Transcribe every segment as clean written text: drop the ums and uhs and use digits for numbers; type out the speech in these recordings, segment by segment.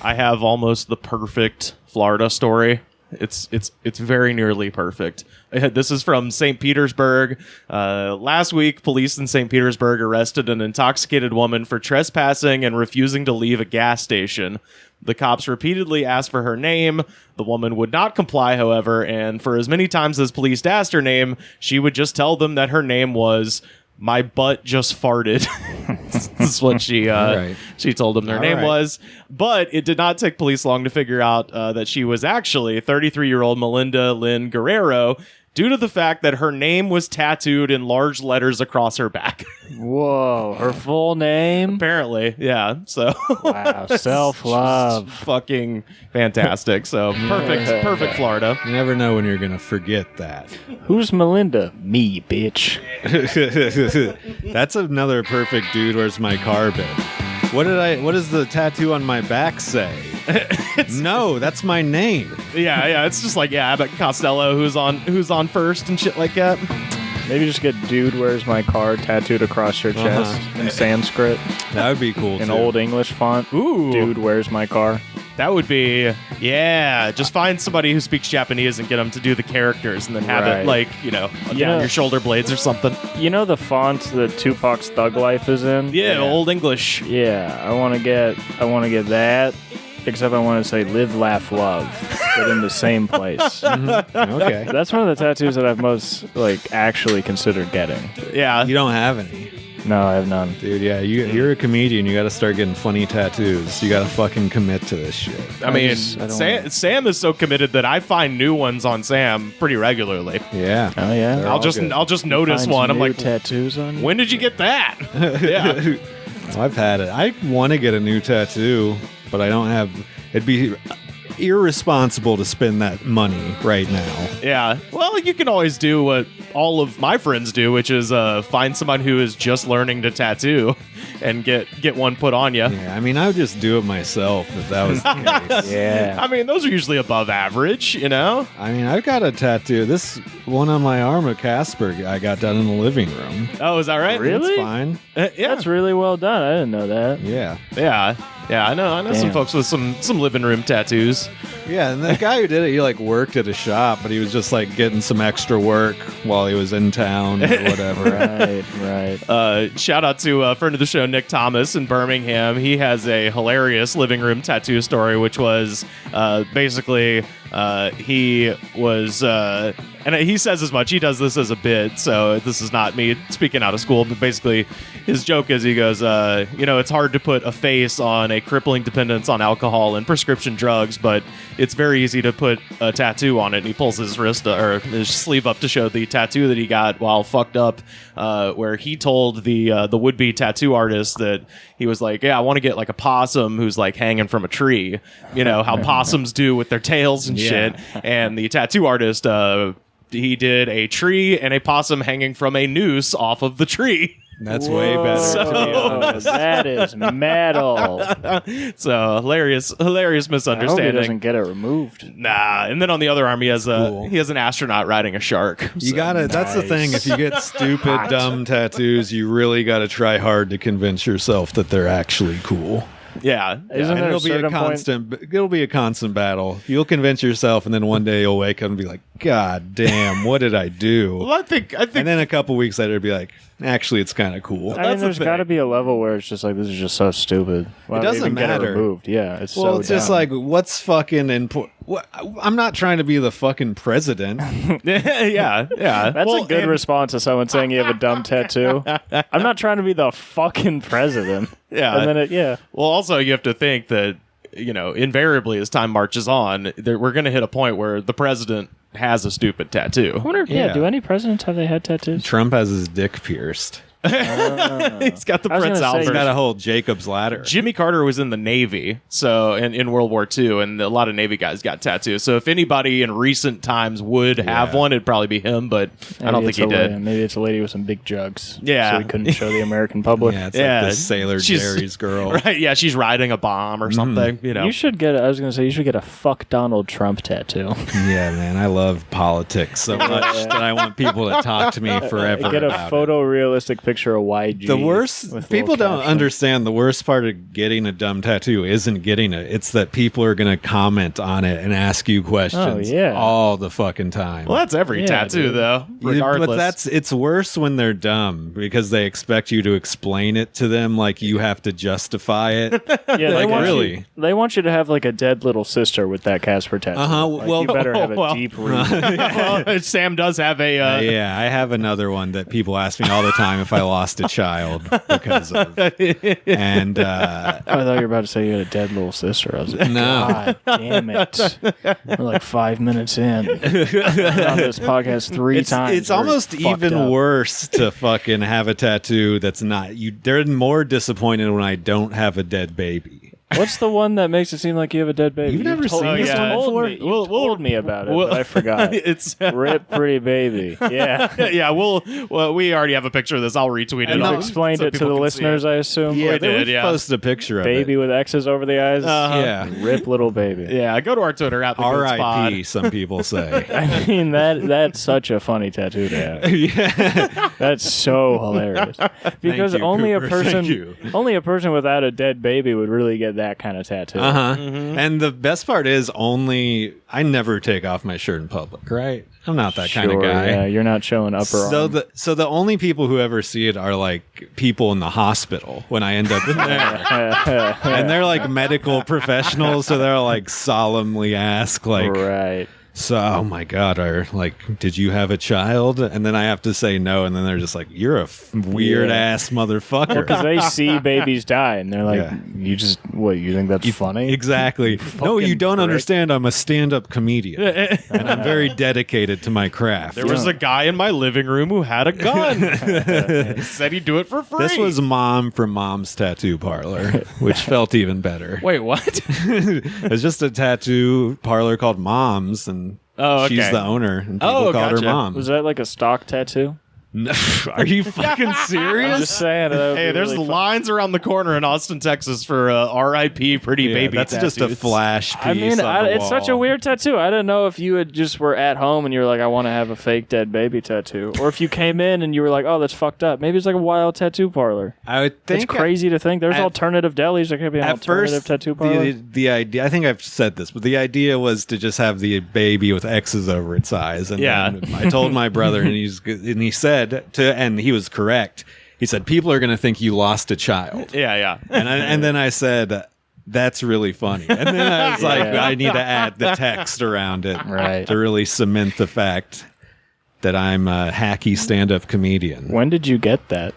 I have almost the perfect Florida story. It's very nearly perfect. This is from St. Petersburg. Last week, police in St. Petersburg arrested an intoxicated woman for trespassing and refusing to leave a gas station. The cops repeatedly asked for her name. The woman would not comply, however, and for as many times as police asked her name, she would just tell them that her name was "My butt just farted." That's what she told them their name was. But it did not take police long to figure out that she was actually 33-year-old Melinda Lynn Guerrero, due to the fact that her name was tattooed in large letters across her back. Whoa, her full name? Apparently, yeah. So wow, self-love. Fucking fantastic. So perfect Florida. You never know when you're going to forget that. Who's Melinda? Me, bitch. That's another perfect dude. Where's my car bit? What does the tattoo on my back say? No, that's my name. Yeah, it's just like Abbott Costello who's on first and shit like that. Maybe just get "Dude, where's my car" tattooed across your chest in Sanskrit. That would be cool. In Old English font. Ooh. "Dude, where's my car." That would be, just find somebody who speaks Japanese and get them to do the characters and then have it down your shoulder blades or something. You know the font that Tupac's Thug Life is in? Yeah, Old English. Yeah, I want to get that, except I want to say "Live, Laugh, Love," but in the same place. Mm-hmm. Okay. That's one of the tattoos that I've most actually considered getting. Yeah. You don't have any. No, I have none. Dude, yeah, you're a comedian. You got to start getting funny tattoos. You got to fucking commit to this shit. I mean, Sam is so committed that I find new ones on Sam pretty regularly. Yeah. Oh yeah. I'll just notice one. I'm like, tattoos on you? When did you get that? Yeah. I've had it. I want to get a new tattoo, but I don't have. It'd be irresponsible to spend that money right now. Yeah. Well, you can always do what all of my friends do, which is find someone who is just learning to tattoo and get one put on you. Yeah, I mean, I would just do it myself if that was the case. Yeah. I mean, those are usually above average, you know? I mean, I've got a tattoo. This one on my arm of Casper I got done in the living room. Oh, is that right? Really? It's fine. Yeah. That's really well done. I didn't know that. Yeah. Yeah. Yeah, I know some folks with some living room tattoos. Yeah, and the guy who did it, he worked at a shop, but he was just getting some extra work while he was in town or whatever. Right. Shout out to a friend of the show, Nick Thomas in Birmingham. He has a hilarious living room tattoo story, which was basically he was and he says as much. He does this as a bit, so this is not me speaking out of school, but basically his joke is he goes, it's hard to put a face on a crippling dependence on alcohol and prescription drugs, but it's very easy to put a tattoo on it. And he pulls his wrist or his sleeve up to show the tattoo that he got while fucked up, where he told the would-be tattoo artist that he was like, yeah, I want to get a possum who's hanging from a tree, how possums do with their tails and shit. And the tattoo artist, he did a tree and a possum hanging from a noose off of the tree. That's way better, to be honest. That is metal. So hilarious misunderstanding. I hope he doesn't get it removed. Nah. And then on the other arm, he has an astronaut riding a shark. You gotta. That's the thing. If you get stupid, dumb tattoos, you really gotta try hard to convince yourself that they're actually cool. Yeah, Isn't there it'll be a constant battle. You'll convince yourself, and then one day you'll wake up and be like, "God damn, what did I do?" Well, I think, and then a couple weeks later, it'll be like, "Actually, it's kind of cool." I mean, there's got to be a level where it's just this is just so stupid. Why it doesn't matter. Get it removed? Yeah, it's it's just what's fucking important. I'm not trying to be the fucking president. yeah. That's a good response to someone saying you have a dumb tattoo. I'm not trying to be the fucking president. Yeah. And then Well, also you have to think that, invariably as time marches on, we're going to hit a point where the president has a stupid tattoo. I wonder, do any presidents have they had tattoos? Trump has his dick pierced. He's got the Prince Albert. He's got a whole Jacob's ladder. Jimmy Carter was in the Navy, so in World War II, and a lot of Navy guys got tattoos. So if anybody in recent times would have one, it'd probably be him, but I don't think he did. Maybe it's a lady with some big jugs. Yeah. So he couldn't show the American public. Yeah, it's like the Sailor Jerry's girl. Right, yeah, she's riding a bomb or something, You should get, I was going to say, you should get a fuck Donald Trump tattoo. Yeah, man, I love politics so much that I want people to talk to me forever Get a about photorealistic picture picture of YG. The worst, with people little don't caption. understand the worst part of getting a dumb tattoo isn't getting it. It's that people are going to comment on it and ask you questions all the fucking time. Well, that's every tattoo, dude. though, regardless. But it's worse when they're dumb because they expect you to explain it to them like you have to justify it. Yeah, they want really. you, they want you to have like a dead little sister with that Casper tattoo. Like, well- you better have a deep reason. Well, Sam does have a... Yeah, I have another one that people ask me all the time if I lost a child because of. And I thought you were about to say you had a dead little sister. I was like, No. God damn it. We're like 5 minutes in. I've been on this podcast three times. it's almost even worse to fucking have a tattoo that's not you. They're more disappointed when I don't have a dead baby. What's the one that makes it seem like you have a dead baby? You've never seen you this one told before? me, you told me about it, but I forgot. It's Rip Pretty Baby. Yeah. yeah. Well, we already have a picture of this. I'll retweet it. And you all, explained so it to people the can listeners, see it. I assume. Yeah, We they did, would yeah. post a picture of Baby it. with X's over the eyes. Yeah. Rip little baby. Yeah, go to our Twitter at the Goats Pod. R.I.P. Some people say. I mean that's such a funny tattoo to have. Yeah. That's so hilarious. Because you, only Cooper. a person Thank you. only a person without a dead baby would really get that kind of tattoo. And the best part is I never take off my shirt in public, right? I'm not that kind of Sure, guy. Yeah, you're not showing upper arm. So the only people who ever see it are like people in the hospital when I end up in there. And they're like medical professionals, so they'll like solemnly ask like right. so, oh my God, did you have a child? And then I have to say no, and then they're just like, you're a weird ass motherfucker. Because they see babies die, and they're like, Yeah. you think that's funny? Exactly. No, you don't prick. understand. I'm a stand-up comedian, and I'm very dedicated to my craft. There was a guy in my living room who had a gun. He said he'd do it for free. This was Mom from Mom's Tattoo Parlor, which felt even better. Wait, what? It's just a tattoo parlor called Mom's, and Oh, okay. she's the owner, and people Oh, called her gotcha. Mom. Was that like a stock tattoo? No, are you fucking serious? I'm just saying. Hey, there's lines around the corner in Austin, Texas for R.I.P. Pretty Yeah, Baby that's just a tattoos. flash piece. I mean, on the it's such a wall. weird tattoo. I didn't know if you had just were at home and you were like, I want to have a fake dead baby tattoo, or if you came in and you were like, oh, that's fucked up. Maybe it's like a wild tattoo parlor. I would think It's crazy to think there's alternative delis. There could be an At alternative first, tattoo parlor. the idea, I think I've said this, but the idea was to just have the baby with X's over its eyes. And Yeah. then I told my brother, and he said and he was correct. He said, people are going to think you lost a child. Yeah. And then I said, that's really funny. And then I was like, Yeah. I need to add the text around it Right. to really cement the fact that I'm a hacky stand-up comedian. When did you get that?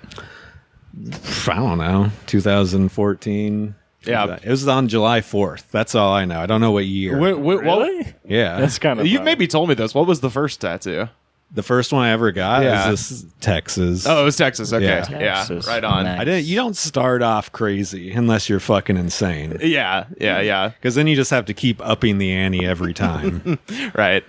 I don't know, 2014. Yeah. It was on July 4th. That's all I know. I don't know what year. Really? Yeah. That's kind of. You've maybe told me this. What was the first tattoo? The first one I ever got Yeah. is this Texas. Oh, it was Texas. Okay. Yeah. Yeah. Texas. Right on. Nice. You don't start off crazy unless you're fucking insane. Yeah. Because then you just have to keep upping the ante every time. Right.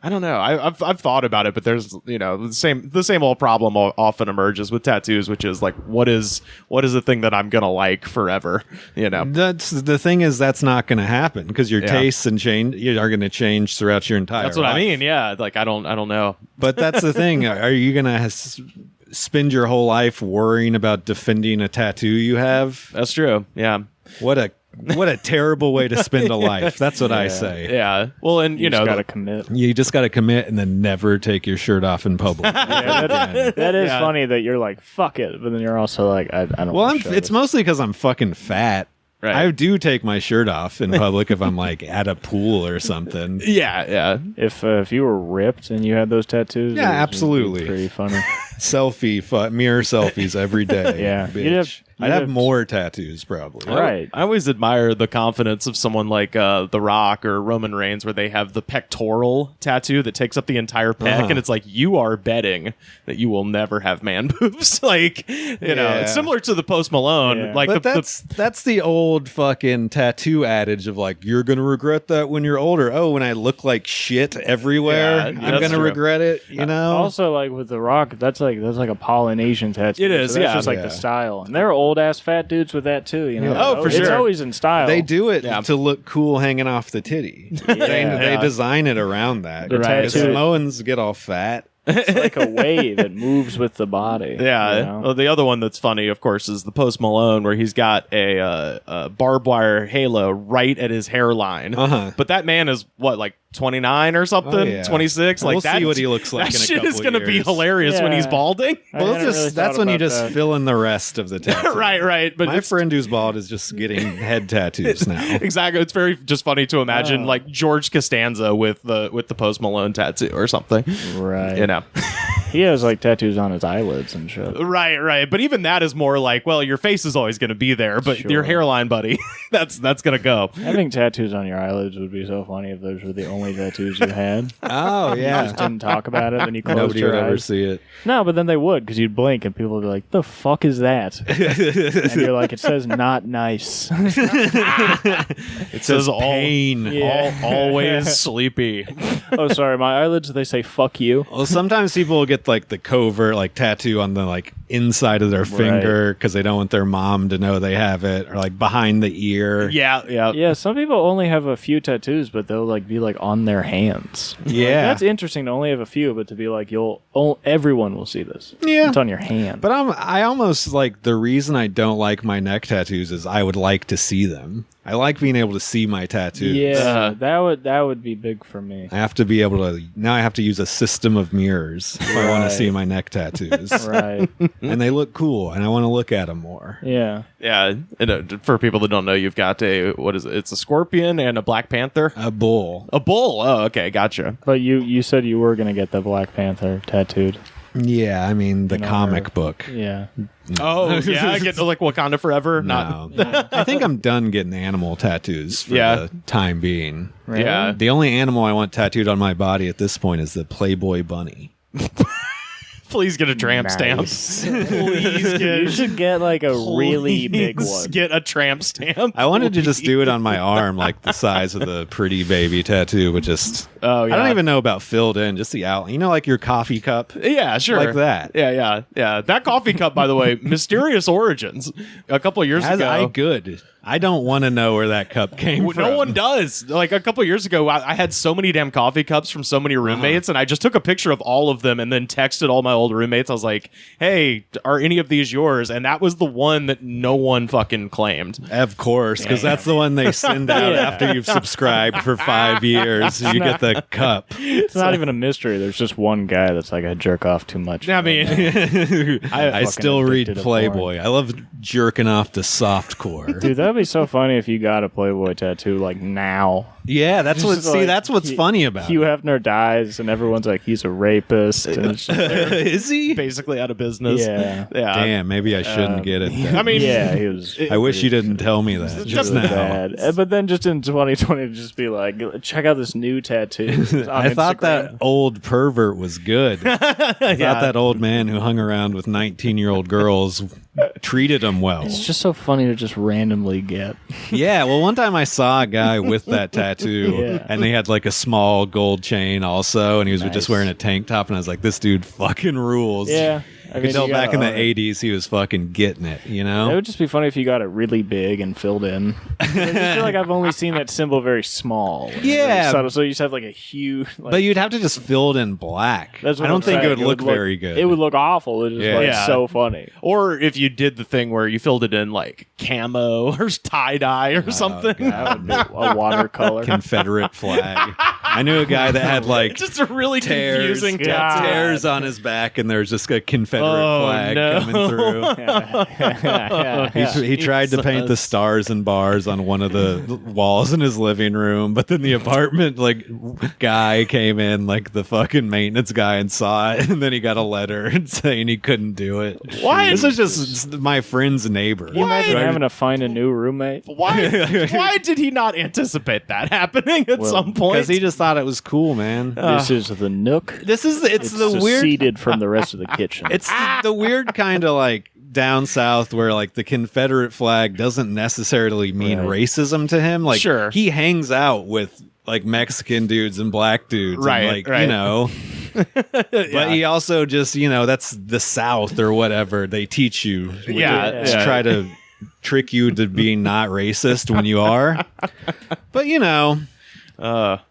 I don't know. I've thought about it, but there's the same old problem often emerges with tattoos, which is like what is a thing that I'm gonna like forever? That's the thing is that's not going to happen because your Yeah. tastes are going to change throughout your entire. That's what I life. mean. Yeah. Like I don't know. But that's the thing. Are you going to spend your whole life worrying about defending a tattoo you have? That's true. Yeah. What a terrible way to spend a life. That's what I say. Yeah. Well, and You just gotta commit. You just got to commit and then never take your shirt off in public. That is funny that you're like fuck it, but then you're also like I don't. Well, wanna show it's this. mostly because I'm fucking fat. Right. I do take my shirt off in public if I'm like at a pool or something. Yeah. If you were ripped and you had those tattoos, Yeah, it would be absolutely. pretty funny. Mirror selfies every day. Yeah. bitch. I'd have more tattoos probably. Right. I always admire the confidence of someone like The Rock or Roman Reigns, where they have the pectoral tattoo that takes up the entire pec, and it's like you are betting that you will never have man boobs. Like it's similar to the Post Malone. Yeah. Like But that's the old fucking tattoo adage of like you're gonna regret that when you're older. Oh, when I look like shit everywhere, Yeah, I'm that's gonna true. regret it. You know. Also, like with The Rock, that's like a Polynesian tattoo. It is, so that's yeah. just like Yeah. the style, and they're old ass fat dudes with that too. You know, Yeah. Oh, for it's sure. always in style. They do it Yeah. to look cool hanging off the titty. They Yeah. design it around that. The Right. The tattoo. Samoans get all fat. It's like a wave. It moves with the body. Yeah. you know? Well, the other one that's funny, of course, is the Post Malone, where he's got a barbed wire halo right at his hairline. But that man is what, like 29 or something, Oh, yeah. 26. Like We'll that, see what he looks like That in a shit couple is going to be years. hilarious when Yeah. he's balding. I Well, hadn't really that's thought when you about just that. fill in the rest of the tattoo. right. But My it's- friend who's bald is just getting head tattoos now. Exactly. It's very just funny to imagine Oh. like George Costanza with the Post Malone tattoo or something. Right. You know. He has like tattoos on his eyelids and shit. Right. But even that is more like, well, your face is always going to be there, but Sure. your hairline, buddy, that's going to go. Having tattoos on your eyelids would be so funny if those were the only tattoos you had. Oh, You yeah. just didn't talk about it, then you closed Nobody your would ever eyes. see it. No, but then they would, because you'd blink and people would be like, "The fuck is that?" And you're like, "It says not nice." It says all- pain. Yeah. Always sleepy. Oh, sorry, my eyelids. They say "fuck you." Well, sometimes people will get like the covert like tattoo on the like inside of their finger because they don't want their mom to know they have it, or like behind the ear. Yeah. Yeah, some people only have a few tattoos, but they'll like be like on their hands. Yeah. That's interesting to only have a few, but to be like everyone will see this. Yeah. It's on your hand. But I almost like the reason I don't like my neck tattoos is I would like to see them. I like being able to see my tattoos. yeah, that would be big for me. I have to be able to now. I have to use a system of mirrors if I want to Right. see my neck tattoos, Right. and they look cool, and I want to look at them more. Yeah. Yeah. And, for people that don't know, you've got what is it? It's a scorpion and a Black Panther. A bull. A bull. Oh, okay. Gotcha. But you said you were gonna get the Black Panther tattooed. Yeah, I mean the know, comic or- book. Yeah. Oh, yeah. Get to like Wakanda Forever. Not. No, I think I'm done getting animal tattoos for Yeah. the time being. Really? Yeah. The only animal I want tattooed on my body at this point is the Playboy bunny. Please get a tramp stamp. Nice. Please get. You should get like a really big Please one. Get a tramp stamp. I wanted to just do it on my arm, like the size of the pretty baby tattoo, but just Oh, yeah. I don't even know about filled in, just the outline. You know, like your coffee cup. Yeah, sure. Like that. Yeah. That coffee cup, by the way, mysterious origins. A couple of years ago. Good. I don't want to know where that cup came from. No one does. Like a couple of years ago, I had so many damn coffee cups from so many roommates, and I just took a picture of all of them and then texted all my old roommates. I was like, "Hey, are any of these yours?" And that was the one that no one fucking claimed. Of course, because that's the one they send out Yeah. after you've subscribed for 5 years. You get the cup. It's not even a mystery. There's just one guy that's like, I jerk off too much. I mean, I fucking still read addicted to Playboy. I love jerking off to softcore. Dude, that'd be so funny if you got a Playboy tattoo like now. Yeah, that's what. Just See, like, that's what's funny about Hugh it. Hefner dies, and everyone's like, he's a rapist. And it's just, Is he? basically out of business. Yeah. Yeah. Damn, maybe I shouldn't get it. Then. I mean, yeah, he was. I wish you didn't tell me that just really now. bad. But then just in 2020, to just be like, check out this new tattoo. on I thought Instagram. that old pervert was good. I thought that old man who hung around with 19-year-old girls treated him well. It's just so funny to just randomly get. Yeah, well, one time I saw a guy with that tattoo, Yeah. and they had like a small gold chain also, and he was Nice. just wearing a tank top, and I was like, this dude fucking rules. Yeah. I could tell you back gotta in the own it. 80s he was fucking getting it, you It know? would just be funny if you got it really big and filled in. I just feel like I've only seen that symbol very small. and Yeah. very subtle, so you just have like a huge. Like, But you'd have to just fill it in black. that's I what don't I'm think it saying. would look very good. It would look awful. It's just Yeah. like Yeah. so funny. Or if you did the thing where you filled it in like camo or tie dye or something. That would be a watercolor. Confederate flag. I knew a guy that had like Just a really tears, confusing God. tattoo. tears on his back, and there's just a Confederate Oh, flag no. coming through. He tried to paint the stars and bars on one of the walls in his living room, but then the apartment like guy came in, like the fucking maintenance guy, and saw it, and then he got a letter saying he couldn't do it. Why? This is just my friend's neighbor. Can you imagine Right? having to find a new roommate? Why did he not anticipate that happening at some point? Because he just thought it was cool, man. This is the nook. This is it's the weird. seceded from the rest of the kitchen. It's the weird kind of like down south where like the Confederate flag doesn't necessarily mean Right. racism to him. Like Sure. he hangs out with like Mexican dudes and black dudes, Right, and, like right. you know. But he also just that's the South or whatever they teach you. Yeah, to yeah. try to trick you to being not racist when you are. But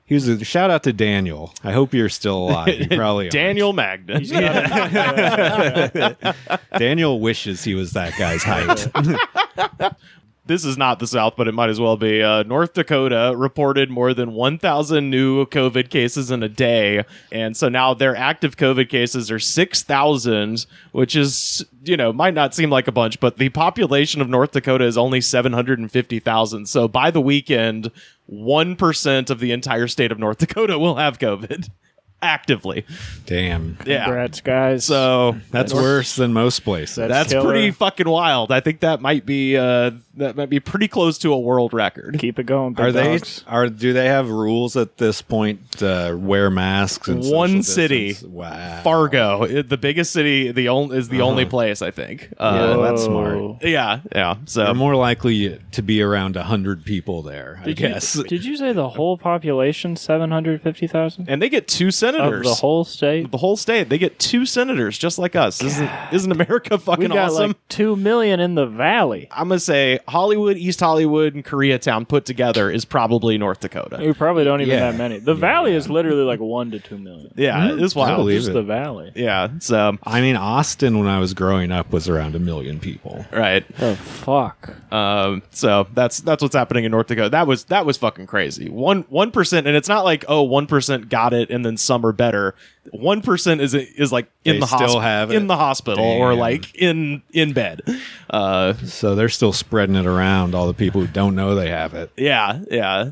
He was a shout out to Daniel. I hope you're still alive. You probably aren't. Daniel Magden. Daniel wishes he was that guy's height. This is not the South, but it might as well be. North Dakota reported more than 1,000 new COVID cases in a day. And so now their active COVID cases are 6,000, which is, might not seem like a bunch, but the population of North Dakota is only 750,000. So by the weekend, 1% of the entire state of North Dakota will have COVID. Actively. Damn. Yeah. Congrats, guys. So That's worse than most places. that's pretty fucking wild. I think that might be pretty close to a world record. Keep it going. Big Are they? dogs. Do they have rules at this point? Wear masks and One social city, distance? Wow. Fargo, the biggest city, the only place, I think. Yeah, that's smart. Whoa. Yeah. So They're more likely to be around 100 people there, I guess. Did you say the whole population 750,000 and they get 2 senators. of the whole state? The whole state. They get 2 senators, just like us. Isn't America fucking We got awesome? like 2 million in the valley. I'm gonna say Hollywood, East Hollywood, and Koreatown put together is probably North Dakota. We probably don't even Yeah. have many. The valley is literally like 1 to 2 million. Yeah, it's I wild. believe Just it. the valley. Yeah. So I mean, Austin, when I was growing up, was around 1 million people. right. Oh fuck! So that's what's happening in North Dakota. That was fucking crazy. 1%, and it's not like 1% got it and then some are better. 1% is like in They the still hospital, have it? in the hospital, or Damn. like in bed. So they're still spreading it around, all the people who don't know they have it. Yeah,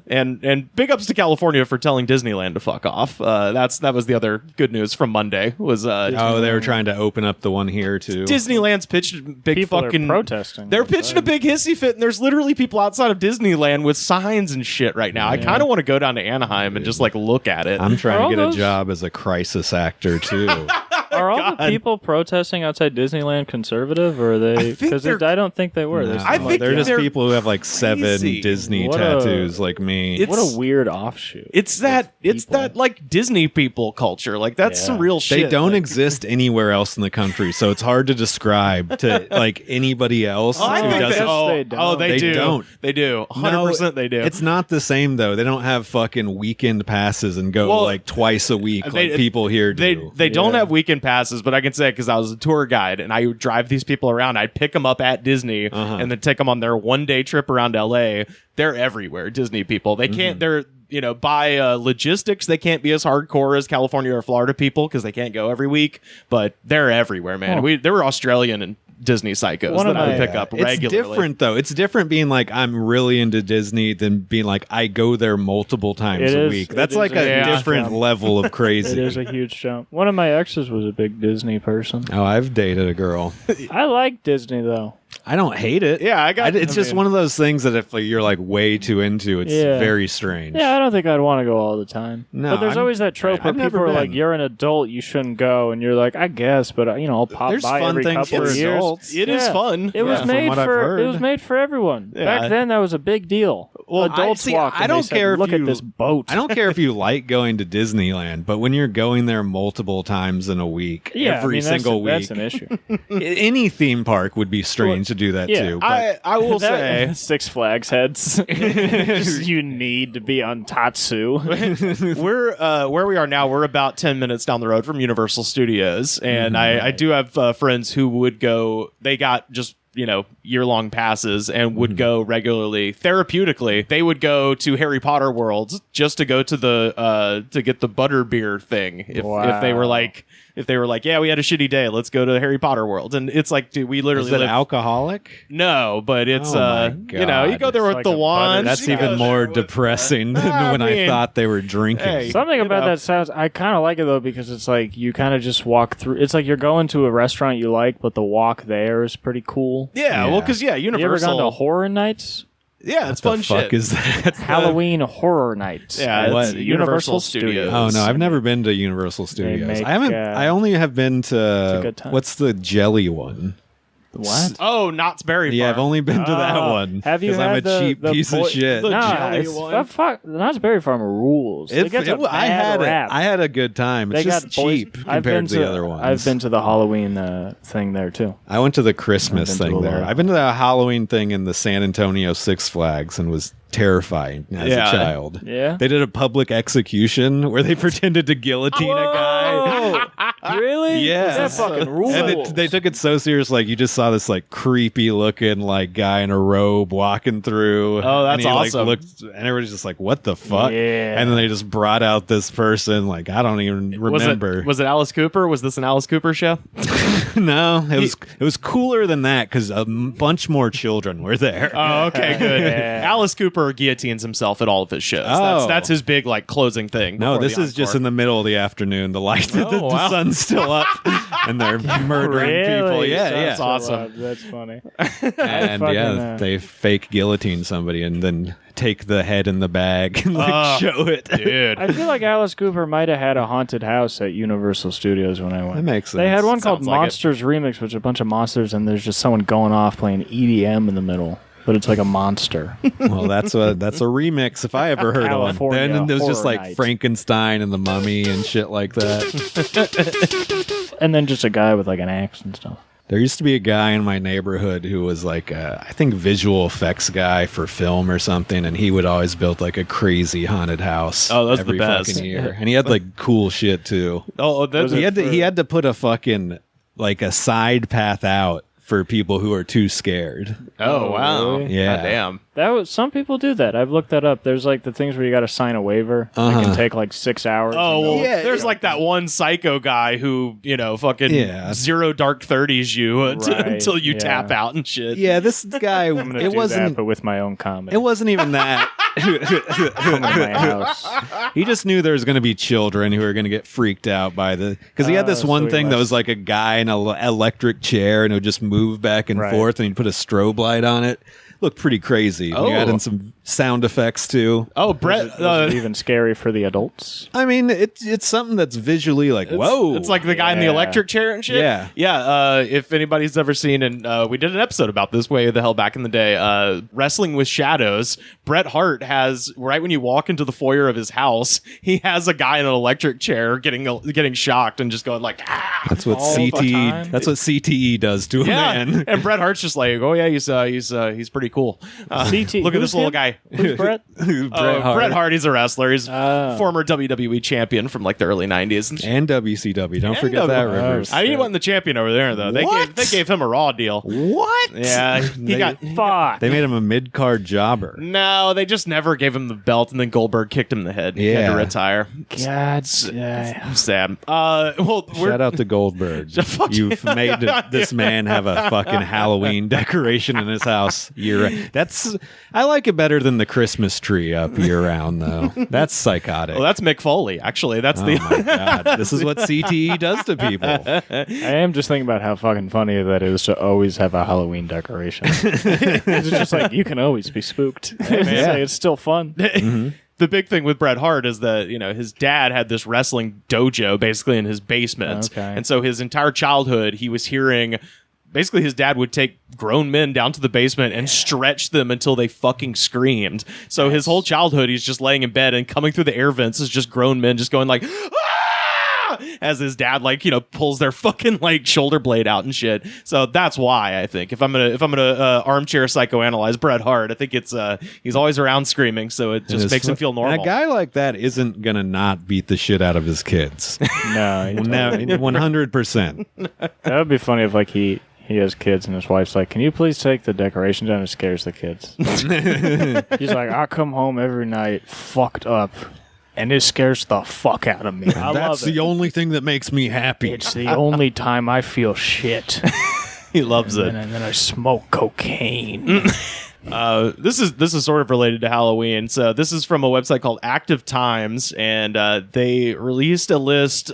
and big ups to California for telling Disneyland to fuck off. That was the other good news from Monday. Was Oh, they were trying to open up the one here, too. Disneyland's pitched a big People fucking are protesting. They're pitching a big hissy fit, and there's literally people outside of Disneyland with signs and shit right now. I kind of want to go down to Anaheim and just like look at it. I'm trying Are to all get those- a job as a crisis actor, too. Are all the people protesting outside Disneyland conservative, or are they? Because they're- I don't think they were. No. I think they're just they're people who have like 7 crazy. Disney What a- tattoos like me. It's- What a weird offshoot. It's that people. like Disney people culture. Like that's Yeah. some real They shit. don't Like, exist anywhere else in the country, so it's hard to describe to like anybody else I who think doesn't. they don't. they They do. don't. They do. 100% they do. It's not the same though. They don't have fucking weekend passes and go Well, like twice a week they- like people here do. They don't Yeah. have weekend passes, but I can say because I was a tour guide and I would drive these people around. I'd pick them up at Disney and then take them on their one-day trip around LA. They're everywhere, Disney people. They can't. They're by logistics, they can't be as hardcore as California or Florida people because they can't go every week. But they're everywhere, man. Huh. There were Australian and Disney psychos One of that I would my- pick up It's regularly. different though. It's different being like I'm really into Disney than being like I go there multiple times It a is- week. it That's is like a a huge different jump. level of It crazy. is a huge jump. One of my exes was a big Disney person. Oh, I've dated a girl. I like Disney though. I don't hate it. Yeah, It's just one of those things that if like, you're like way too into, it's Yeah. very strange. Yeah, I don't think I'd want to go all the time. No, but there's I'm- always that trope where I've never people are like, been. "You're an adult, you shouldn't go," and you're like, "I guess," but I'll pop There's by fun every things couple for of years. adults. It is Yeah. fun. It was from made what I've for heard. it was made for everyone. Yeah. Back then, that was a big deal. Well, Adults walk. I and they don't said, care if Look you at this boat. I don't care if you like going to Disneyland, but when you're going there multiple times in a week, Yeah, every that's single That's week, an issue. any theme park would be strange to do that yeah, too. But I will That- say Six Flags heads. Just, you need to be on Tatsu. we're where we are now. We're about 10 minutes down the road from Universal Studios, and I do have friends who would go. They got just year-long passes and would go regularly. Therapeutically, they would go to Harry Potter worlds just to go to the to get the butterbeer thing. If they were like, yeah, we had a shitty day, let's go to Harry Potter world. And it's like, dude, we literally is it live. alcoholic? No, but it's Oh my you go there It's with like the a wand. That's you even go more there with depressing than I when mean, I thought they were drinking. hey. Something You about know. that sounds. I kind of like it though because it's like you kind of just walk through. It's like you're going to a restaurant you like, but the walk there is pretty cool. Yeah, well, because You ever Universal. gone to horror nights? Yeah, it's What fun the fuck shit. is that? Halloween horror nights. Yeah, at it's What? Universal Studios. Oh no, I've never been to Universal Studios. make, I haven't. I only have been a to good time. what's the jelly one? What? Oh, Knott's Berry Farm. Yeah, I've only been to that Oh. one. Have you 'cause I'm a had the- cheap the piece of shit. the Nah, jelly it's, one. fuck, the Knott's Berry Farm rules. It gets a I bad had rap. I had a good time. It's They just got boys- cheap I've compared been to the other ones. I've been to the Halloween thing there too. I went to the Christmas I've been to thing a there. lot. I've been to the Halloween thing in the San Antonio Six Flags and was terrifying as Yeah. a child. Yeah. They did a public execution where they pretended to guillotine a guy. Whoa! Really? Yeah. That fucking rules. And they took it so serious, like you just saw this like creepy looking like guy in a robe walking through. Oh, that's and he, awesome. Like, looked, and everybody's just like, "What the fuck?" Yeah. And then they just brought out this person. Like I don't even remember. Was it Alice Cooper? Was this an Alice Cooper show? No, it was cooler than that because a bunch more children were there. Oh, okay, good. Yeah. Alice Cooper guillotines himself at all of his shows. Oh. That's his big like closing thing. No, before this the is just encore. in the middle of the afternoon. The light, Oh, the wow. sun's still up, and they're murdering people. Really? Yeah, That's yeah. awesome. That's funny. And fucking, yeah, they fake guillotine somebody and then take the head in the bag and like show it. Dude. I feel like Alice Cooper might have had a haunted house at Universal Studios when I went. That makes They had sense. one called Sounds like it. Monsters Remix, which is a bunch of monsters, and there's just someone going off playing EDM in the middle, but it's like a monster. Well, that's a remix if I ever heard of one. California Then there's just Horror like Night. Frankenstein and the Mummy and shit like that. And then just a guy with like an axe and stuff. There used to be a guy in my neighborhood who was like I think visual effects guy for film or something, and he would always build like a crazy haunted house. Oh, that's the every best. fucking year, and he had like cool shit too. Oh, that's He had to put a fucking like a side path out for people who are too scared. Oh, wow. really? Yeah. God damn. That was some people do that. I've looked that up. There's like the things where you got to sign a waiver. It can take like 6 hours. Oh, well, Yeah, there's like that one psycho guy who, fucking Yeah. zero dark 30s you Right, until you yeah. tap out and shit. Yeah, this guy. I'm gonna It do wasn't. that, but with my own comedy. It wasn't even that. Come in my house. He just knew there was going to be children who were going to get freaked out by the because he had this so one he thing that must- was like a guy in an electric chair and it would just move back and Right. forth and he'd put a strobe light on it. Looked pretty crazy. Oh. He added in some sound effects too. Oh, Brett. Was it even scary for the adults? I mean, it's something that's visually like whoa. It's like the guy in the Yeah. electric chair and shit. Yeah. Yeah. If anybody's ever seen, and we did an episode about this way the hell back in the day, Wrestling with Shadows, Bret Hart has, right when you walk into the foyer of his house, he has a guy in an electric chair getting shocked and just going like, ah! that's what all the CTE. time? That's what CTE does to a Yeah. man. And Bret Hart's just like, oh yeah, he's pretty cool. CT Look at who's this little him? guy. Who's Brett? Bret Hart, he's a wrestler. He's Oh. former WWE champion from like the early 90s. And WCW. Don't forget that, Rivers. I mean, he wasn't the champion over there, though. What? They gave him a Raw deal. What? Yeah, he got. Fuck. They made him a mid-card jobber. No, they just never gave him the belt, and then Goldberg kicked him in the head. He had Yeah. to retire. God. Sad. Well, Shout out to Goldberg. Fuck You've yeah. made this man have a fucking Halloween decoration in his house year. I like it better than the Christmas tree up year round, though. That's psychotic. Well, that's Mick Foley. Actually, that's Oh the. my god! This is what CTE does to people. I am just thinking about how fucking funny that is to always have a Halloween decoration. It's just like you can always be spooked. It's still fun. The big thing with Bret Hart is that, his dad had this wrestling dojo basically in his basement. Okay. And so his entire childhood, he was hearing. Basically, his dad would take grown men down to the basement and stretch them until they fucking screamed. So his whole childhood, he's just laying in bed, and coming through the air vents is just grown men just going like, ah! As his dad pulls their fucking shoulder blade out and shit. So that's why I think if I'm gonna armchair psychoanalyze Bret Hart, I think it's he's always around screaming, so it just makes him feel normal. And a guy like that isn't gonna not beat the shit out of his kids. No, 100%. that would be funny if he has kids and his wife's like, "Can you please take the decoration down?" It scares the kids. He's like, "I come home every night fucked up, and it scares the fuck out of me. I That's love it. the only thing that makes me happy. It's the only time I feel shit. He loves it. And then I smoke cocaine." This is sort of related to Halloween. So this is from a website called Active Times, and they released a list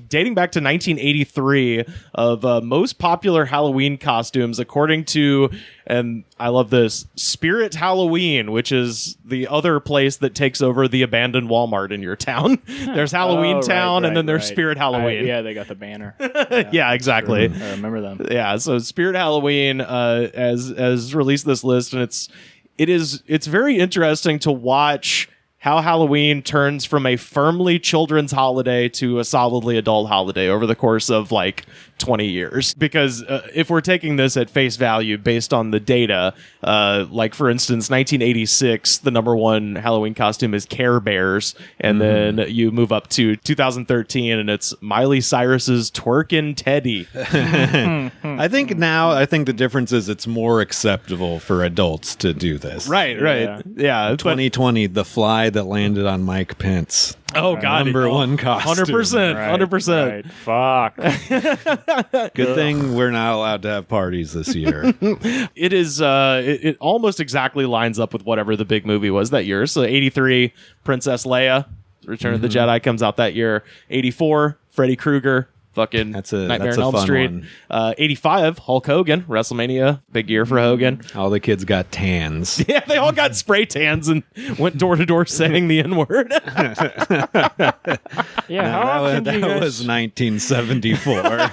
dating back to 1983 of most popular Halloween costumes according to And I love this. Spirit Halloween, which is the other place that takes over the abandoned Walmart in your town. There's Halloween Town, and then there's Spirit Halloween. Yeah, they got the banner. Yeah, exactly. I remember them. Yeah, so Spirit Halloween has released this list, and it's very interesting to watch how Halloween turns from a firmly children's holiday to a solidly adult holiday over the course of like 20 years. Because if we're taking this at face value based on the data, like for instance, 1986, the number one Halloween costume is Care Bears. And then you move up to 2013 and it's Miley Cyrus's Twerkin' Teddy. I think the difference is it's more acceptable for adults to do this. Right. Yeah. 2020, the fly that landed on Mike Pence. Oh, God. Number one costume. 100%. Fuck. Good thing we're not allowed to have parties this year. It is, it almost exactly lines up with whatever the big movie was that year. So 83, Princess Leia, Return of the Jedi comes out that year. 84, Freddy Krueger. Fucking Nightmare on Elm Street. 85, Hulk Hogan, WrestleMania, big year for Hogan. All the kids got tans. Yeah, they all got spray tans and went door to door saying the N-word. Yeah, how often do you that guys... was 1974.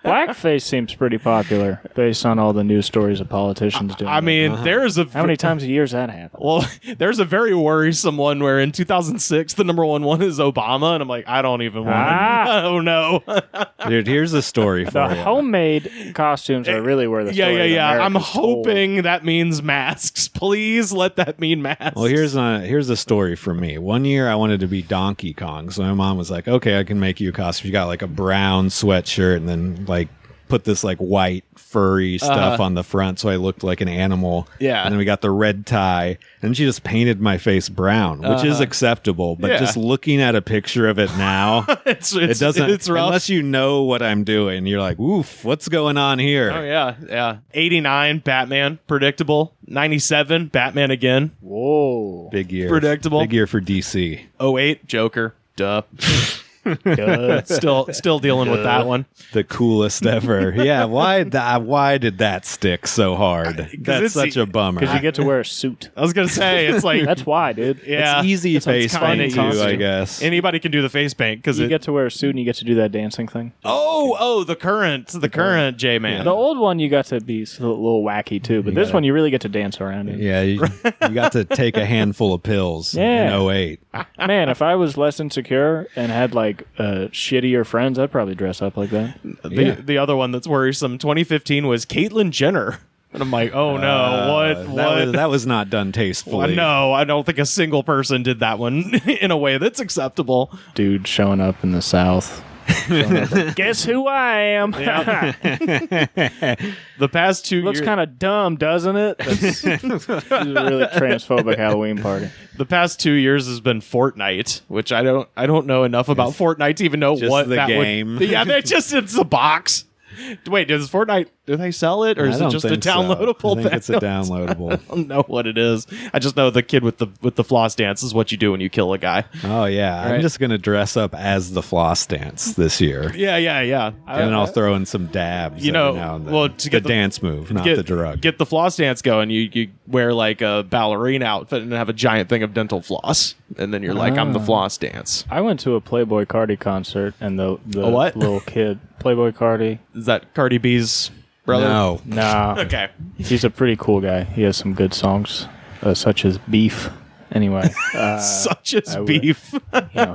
Blackface seems pretty popular based on all the news stories of politicians doing I mean, there's a... How many times a year has that happened? Well, there's a very worrisome one where in 2006, the number one is Obama, and I'm like, I don't even want to... Oh, no. Dude, here's a story for The you. homemade costumes are really where the story of Yeah. I'm America's hoping that means masks. Please let that mean masks. Well, here's a story for me. One year I wanted to be Donkey Kong, so my mom was like, okay, I can make you a costume. You got like a brown sweatshirt and then like put this like white furry stuff on the front so I looked like an animal. Yeah. And then we got the red tie and she just painted my face brown, which is acceptable, but just looking at a picture of it now, it doesn't, it's rough. unless you know what I'm doing, you're like, oof, what's going on here? Oh, yeah. 89, Batman, predictable. 97, Batman again. Whoa. Big year. Predictable. Big year for DC. 08, Joker. Duh. Still dealing with that one. The coolest ever. Yeah, why did that stick so hard? That's such a bummer. Because you get to wear a suit. I was going to say, it's like... That's why, dude. Yeah. It's easy face paint too, costume. I guess. Anybody can do the face paint because You get to wear a suit and you get to do that dancing thing. the current J-Man. The old one, you got to be a little wacky too, but this one, you really get to dance around in. Yeah, you got to take a handful of pills Yeah. in 08. Man, if I was less insecure and had like shittier friends, I'd probably dress up like that. The other one that's worrisome, 2015, was Caitlyn Jenner. And I'm like, oh no, what? That was not done tastefully. Well, no, I don't think a single person did that one in a way that's acceptable. Dude showing up in the South. Guess who I am? The past 2 Looks years, kind of dumb, doesn't it? This is a really transphobic Halloween party. the past 2 years has been Fortnite, which I don't know enough about Fortnite to even know just what the that game. would. Yeah, it's a box. Wait, does Fortnite? Do they sell it, or is it just a downloadable I think thing? it's a downloadable. I don't know what it is. I just know the kid with the floss dance is what you do when you kill a guy. Oh yeah, Right. I'm just gonna dress up as the floss dance this year. Yeah. And then I'll throw in some dabs. You know, every now and then. well, to get the the- dance move, not the drug. Get the floss dance going. You wear like a ballerina outfit and have a giant thing of dental floss, and then you're like, I'm the floss dance. I went to a Playboy Cardi concert, and the A what? little kid, Playboy Cardi. Is that Cardi B's brother? No. Nah, Okay. he's a pretty cool guy. He has some good songs, such as Beef. Anyway, Such as I would- beef.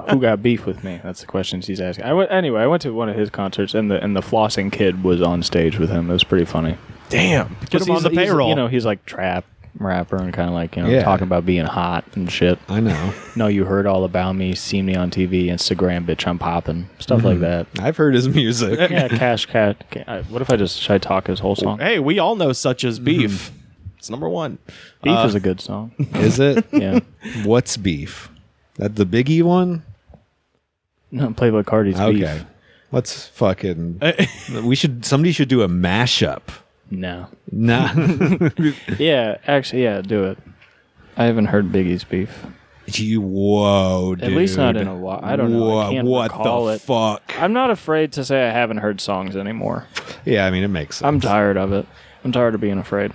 who got beef with me? That's the questions he's asking. I went to one of his concerts, and the flossing kid was on stage with him. It was pretty funny. Damn. Get him on the payroll. He's like trap rapper and kind of like Yeah. talking about being hot and shit. I know. No, you heard all about me, seen me on TV, Instagram, bitch, I'm popping, stuff like that. I've heard his music. Yeah, Cash Cat. What if should I talk his whole song? Hey, we all know Such as Beef. It's number one. Beef is a good song. Is it? Yeah. What's beef? That the Biggie one? No, Playboy Cardi's Okay. Beef. Let's fucking. Somebody should do a mashup. No. Nah. Yeah, actually, yeah, do it. I haven't heard Biggie's Beef. Whoa, dude. At least not in a while. I don't know. I can't what recall the it. fuck? I'm not afraid to say I haven't heard songs anymore. Yeah, I mean, it makes sense. I'm tired of it. I'm tired of being afraid.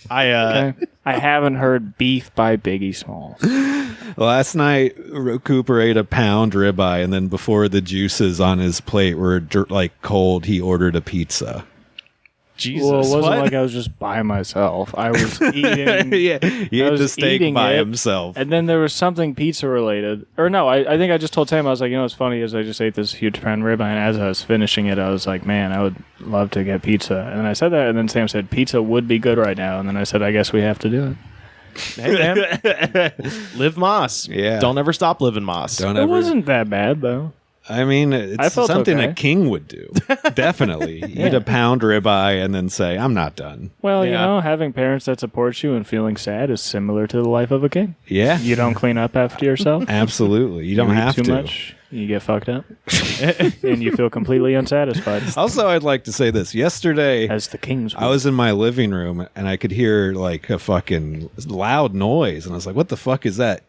I haven't heard Beef by Biggie Smalls. Last night, Cooper ate a pound ribeye, and then before the juices on his plate were cold, he ordered a pizza. Jesus, Well, it wasn't what? like I was just by myself. I was eating. Yeah, he ate the steak by it, himself. And then there was something pizza related. Or no, I think I just told Sam, I was like, what's funny is I just ate this huge pound ribeye, and as I was finishing it, I was like, man, I would love to get pizza. And then I said that, and then Sam said, pizza would be good right now. And then I said, I guess we have to do it. Hey, man. Live Moss. Yeah. Don't ever stop living Moss. It wasn't that bad, though. I mean, I it's felt something okay. a king would do. Definitely. Eat a pound ribeye and then say, I'm not done. Well, Yeah. having parents that support you and feeling sad is similar to the life of a king. Yeah. You don't clean up after yourself. Absolutely. You don't eat have too to. much. You get fucked up. And you feel completely unsatisfied. Also, I'd like to say this. Yesterday, As the kings I was in my living room and I could hear like a fucking loud noise. And I was like, what the fuck is that?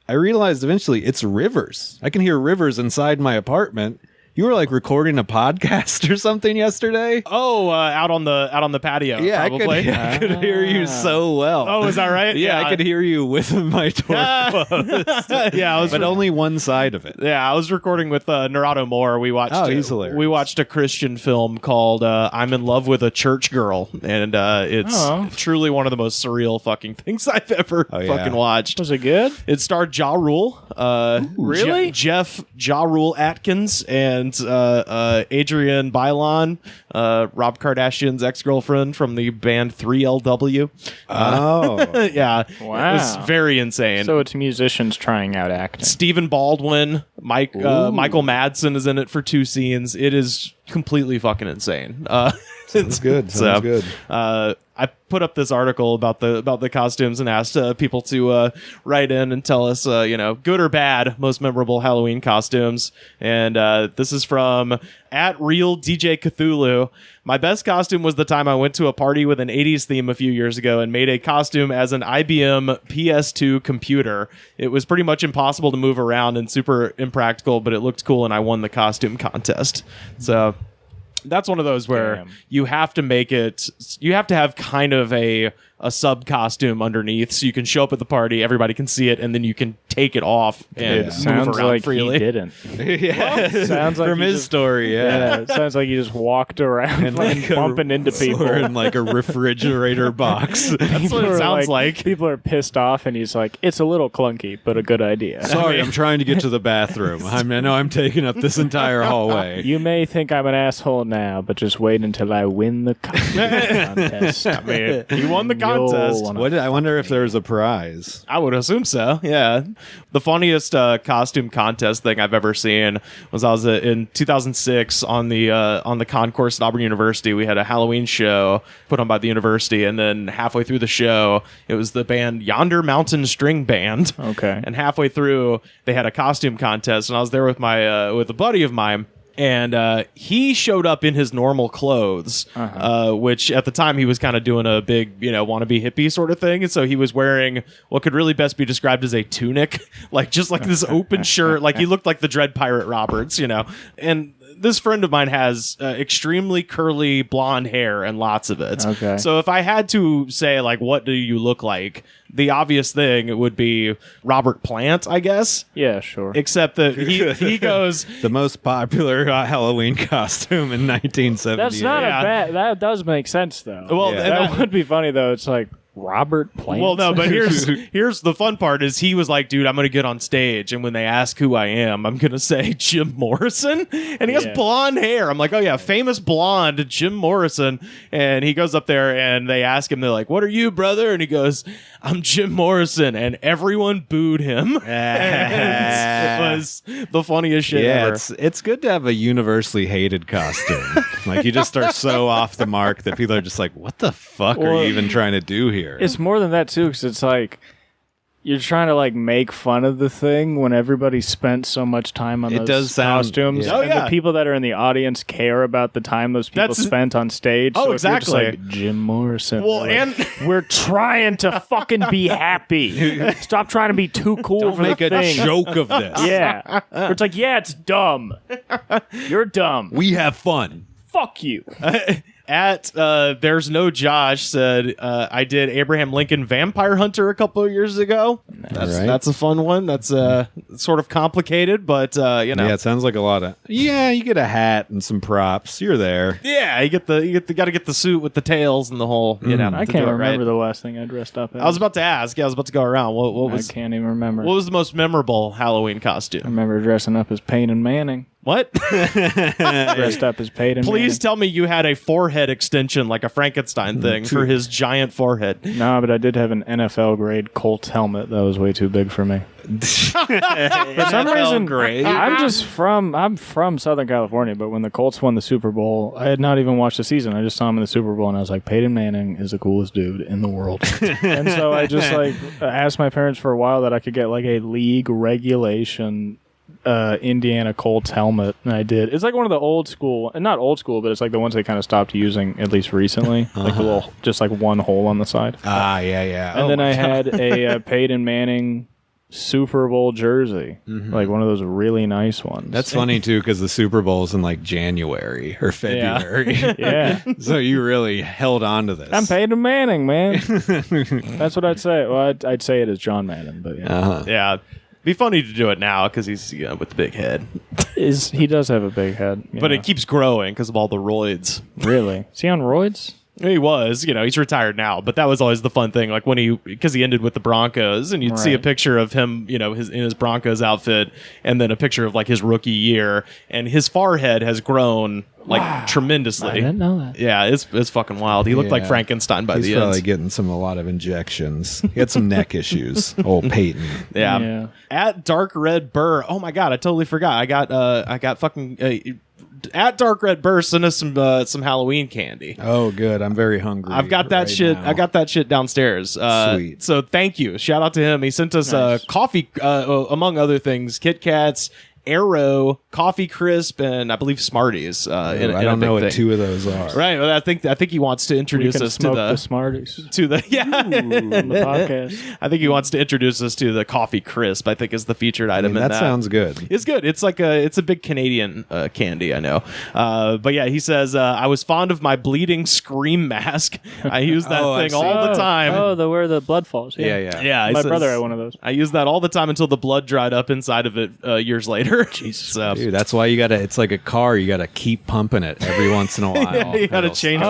I realized eventually it's rivers. I can hear rivers inside my apartment. You were like recording a podcast or something yesterday? Oh, out on the patio. Yeah, probably. I could hear you so well. Oh, is that right? Yeah, I could hear you with my door closed. Yeah, I was. But only one side of it. Yeah, I was recording with Narado Moore. We watched. Oh, he's hilarious. We watched a Christian film called "I'm in Love with a Church Girl," and it's truly one of the most surreal fucking things I've ever fucking watched. Was it good? It starred Ja Rule, really? Jeff Ja Rule Atkins, and Adrienne Bailon, Rob Kardashian's ex-girlfriend from the band 3LW. Oh. Yeah, Wow. it was very insane. So it's musicians trying out acting. Stephen Baldwin, Michael Madsen is in it for 2 scenes. It is completely fucking insane. Sounds good. Sounds good. I put up this article about the costumes and asked people to write in and tell us, good or bad, most memorable Halloween costumes. And this is from @RealDJ My best costume was the time I went to a party with an 80s theme a few years ago and made a costume as an IBM PS2 computer. It was pretty much impossible to move around and super impractical, but it looked cool and I won the costume contest. So that's one of those where you have to make it, you have to have kind of a sub costume underneath so you can show up at the party, everybody can see it, and then you can take it off and move Sounds around like freely. he didn't. Yeah. Sounds like From he his just- story, yeah. It sounds like you just walked around and bumping into people. Or in like a refrigerator box. That's what People it are sounds like. People are pissed off, and he's like, "It's a little clunky, but a good idea." Sorry, I'm trying to get to the bathroom. I know I'm taking up this entire hallway. You may think I'm an asshole now, but just wait until I win the contest. I mean, He won the contest. I wonder if there's a prize. I would assume so. Yeah. The funniest costume contest thing I've ever seen was I was in 2006 on the concourse at Auburn University. We had a Halloween show put on by the university, and then halfway through the show, it was the band Yonder Mountain String Band. Okay. And halfway through, they had a costume contest, and I was there with my with a buddy of mine. And he showed up in his normal clothes, which at the time he was kind of doing a big, wannabe hippie sort of thing. And so he was wearing what could really best be described as a tunic, just like this open shirt. Like he looked like the Dread Pirate Roberts, And this friend of mine has extremely curly blonde hair and lots of it. Okay. So if I had to say, what do you look like? The obvious thing would be Robert Plant, I guess. Yeah, sure. Except that he goes... The most popular Halloween costume in 1978. That's not Yeah. a bad. That does make sense, though. Well, Yeah. and that would be funny, though. It's like Robert Plant. Well, no, but here's the fun part is he was like, dude, I'm going to get on stage, and when they ask who I am, I'm going to say Jim Morrison, and he has blonde hair. I'm like, oh yeah, famous blonde Jim Morrison, and he goes up there, and they ask him, they're like, what are you, brother? And he goes, I'm Jim Morrison, and everyone booed him. And it was the funniest shit ever. It's good to have a universally hated costume. You just are so off the mark that people are just like, what the fuck are you even trying to do here? It's more than that too, because it's like you're trying to make fun of the thing when everybody spent so much time on It those does sound- costumes. yeah. Oh, And yeah. the people that are in the audience care about the time those people That's- spent on stage. Oh, So if you're just exactly. like, Jim Morrison. Well, they're like, and- we're trying to fucking be happy. Stop trying to be too cool for Make the a thing. joke of this. Yeah. Where it's like, yeah, it's dumb. You're dumb. We have fun. Fuck you. At There's No Josh said, I did Abraham Lincoln Vampire Hunter a couple of years ago. That's a fun one. That's sort of complicated, but you know. Yeah, it sounds like a lot of. Yeah, you get a hat and some props. You're there. Yeah, you got to get the suit with the tails and the whole. You know, I can't remember the last thing I dressed up as. I was about to ask. Yeah, I was about to go around. What was? I can't even remember. What was the most memorable Halloween I costume? remember dressing up as Peyton Manning. What? Dressed up as Peyton Manning. Please tell me you had a forehead extension like a Frankenstein thing for his giant forehead. No, but I did have an NFL grade Colts helmet that was way too big for me. For some reason, I'm from Southern California, but when the Colts won the Super Bowl, I had not even watched the season. I just saw him in the Super Bowl, and I was like, Peyton Manning is the coolest dude in the world. And so I just asked my parents for a while that I could get like a league regulation Indiana Colts helmet, and I did. It's like one of the old school, and not old school, but it's like the ones they kind of stopped using at least recently, like a little, just like one hole on the side. Yeah. And then I had a Peyton Manning Super Bowl jersey, like one of those really nice ones. That's funny too, because the Super Bowl's in like January or February. Yeah. So you really held on to this. I'm Peyton Manning, man. That's what I'd say. Well, I'd say it as John Madden, but yeah. Yeah. Be funny to do it now because he's with the big head. He does have a big head. But it keeps growing because of all the roids. Really? Is he on roids? He was, he's retired now, but that was always the fun thing. Like because he ended with the Broncos, and you'd see a picture of him, in his Broncos outfit, and then a picture of like his rookie year, and his forehead has grown like tremendously. I didn't know that. Yeah, it's fucking wild. He looked like Frankenstein by the end. He's probably getting a lot of injections. He had some neck issues. Old Peyton. Yeah. At Dark Red Burr. Oh my god, I totally forgot. I got fucking. At Dark Red Burr sent us some Halloween candy. Oh, good. I'm very hungry. I've got that shit. Now. I got that shit downstairs. Sweet. So thank you. Shout out to him. He sent us coffee, among other things, Kit Kats, Arrow, Coffee Crisp, and I believe Smarties. I don't know what two of those are. Right. Well, I think he wants to introduce us to the Smarties. To the on the podcast. I think he wants to introduce us to the Coffee Crisp. I think is the featured item in that. That sounds good. It's good. It's like it's a big Canadian candy, I know. But yeah, he says I was fond of my bleeding Scream mask. I use that thing all the time. Oh, where the blood falls. Yeah. My brother had one of those. I use that all the time until the blood dried up inside of it years later. Jesus, dude, that's why you gotta. It's like a car. You gotta keep pumping it every once in a while. You gotta change.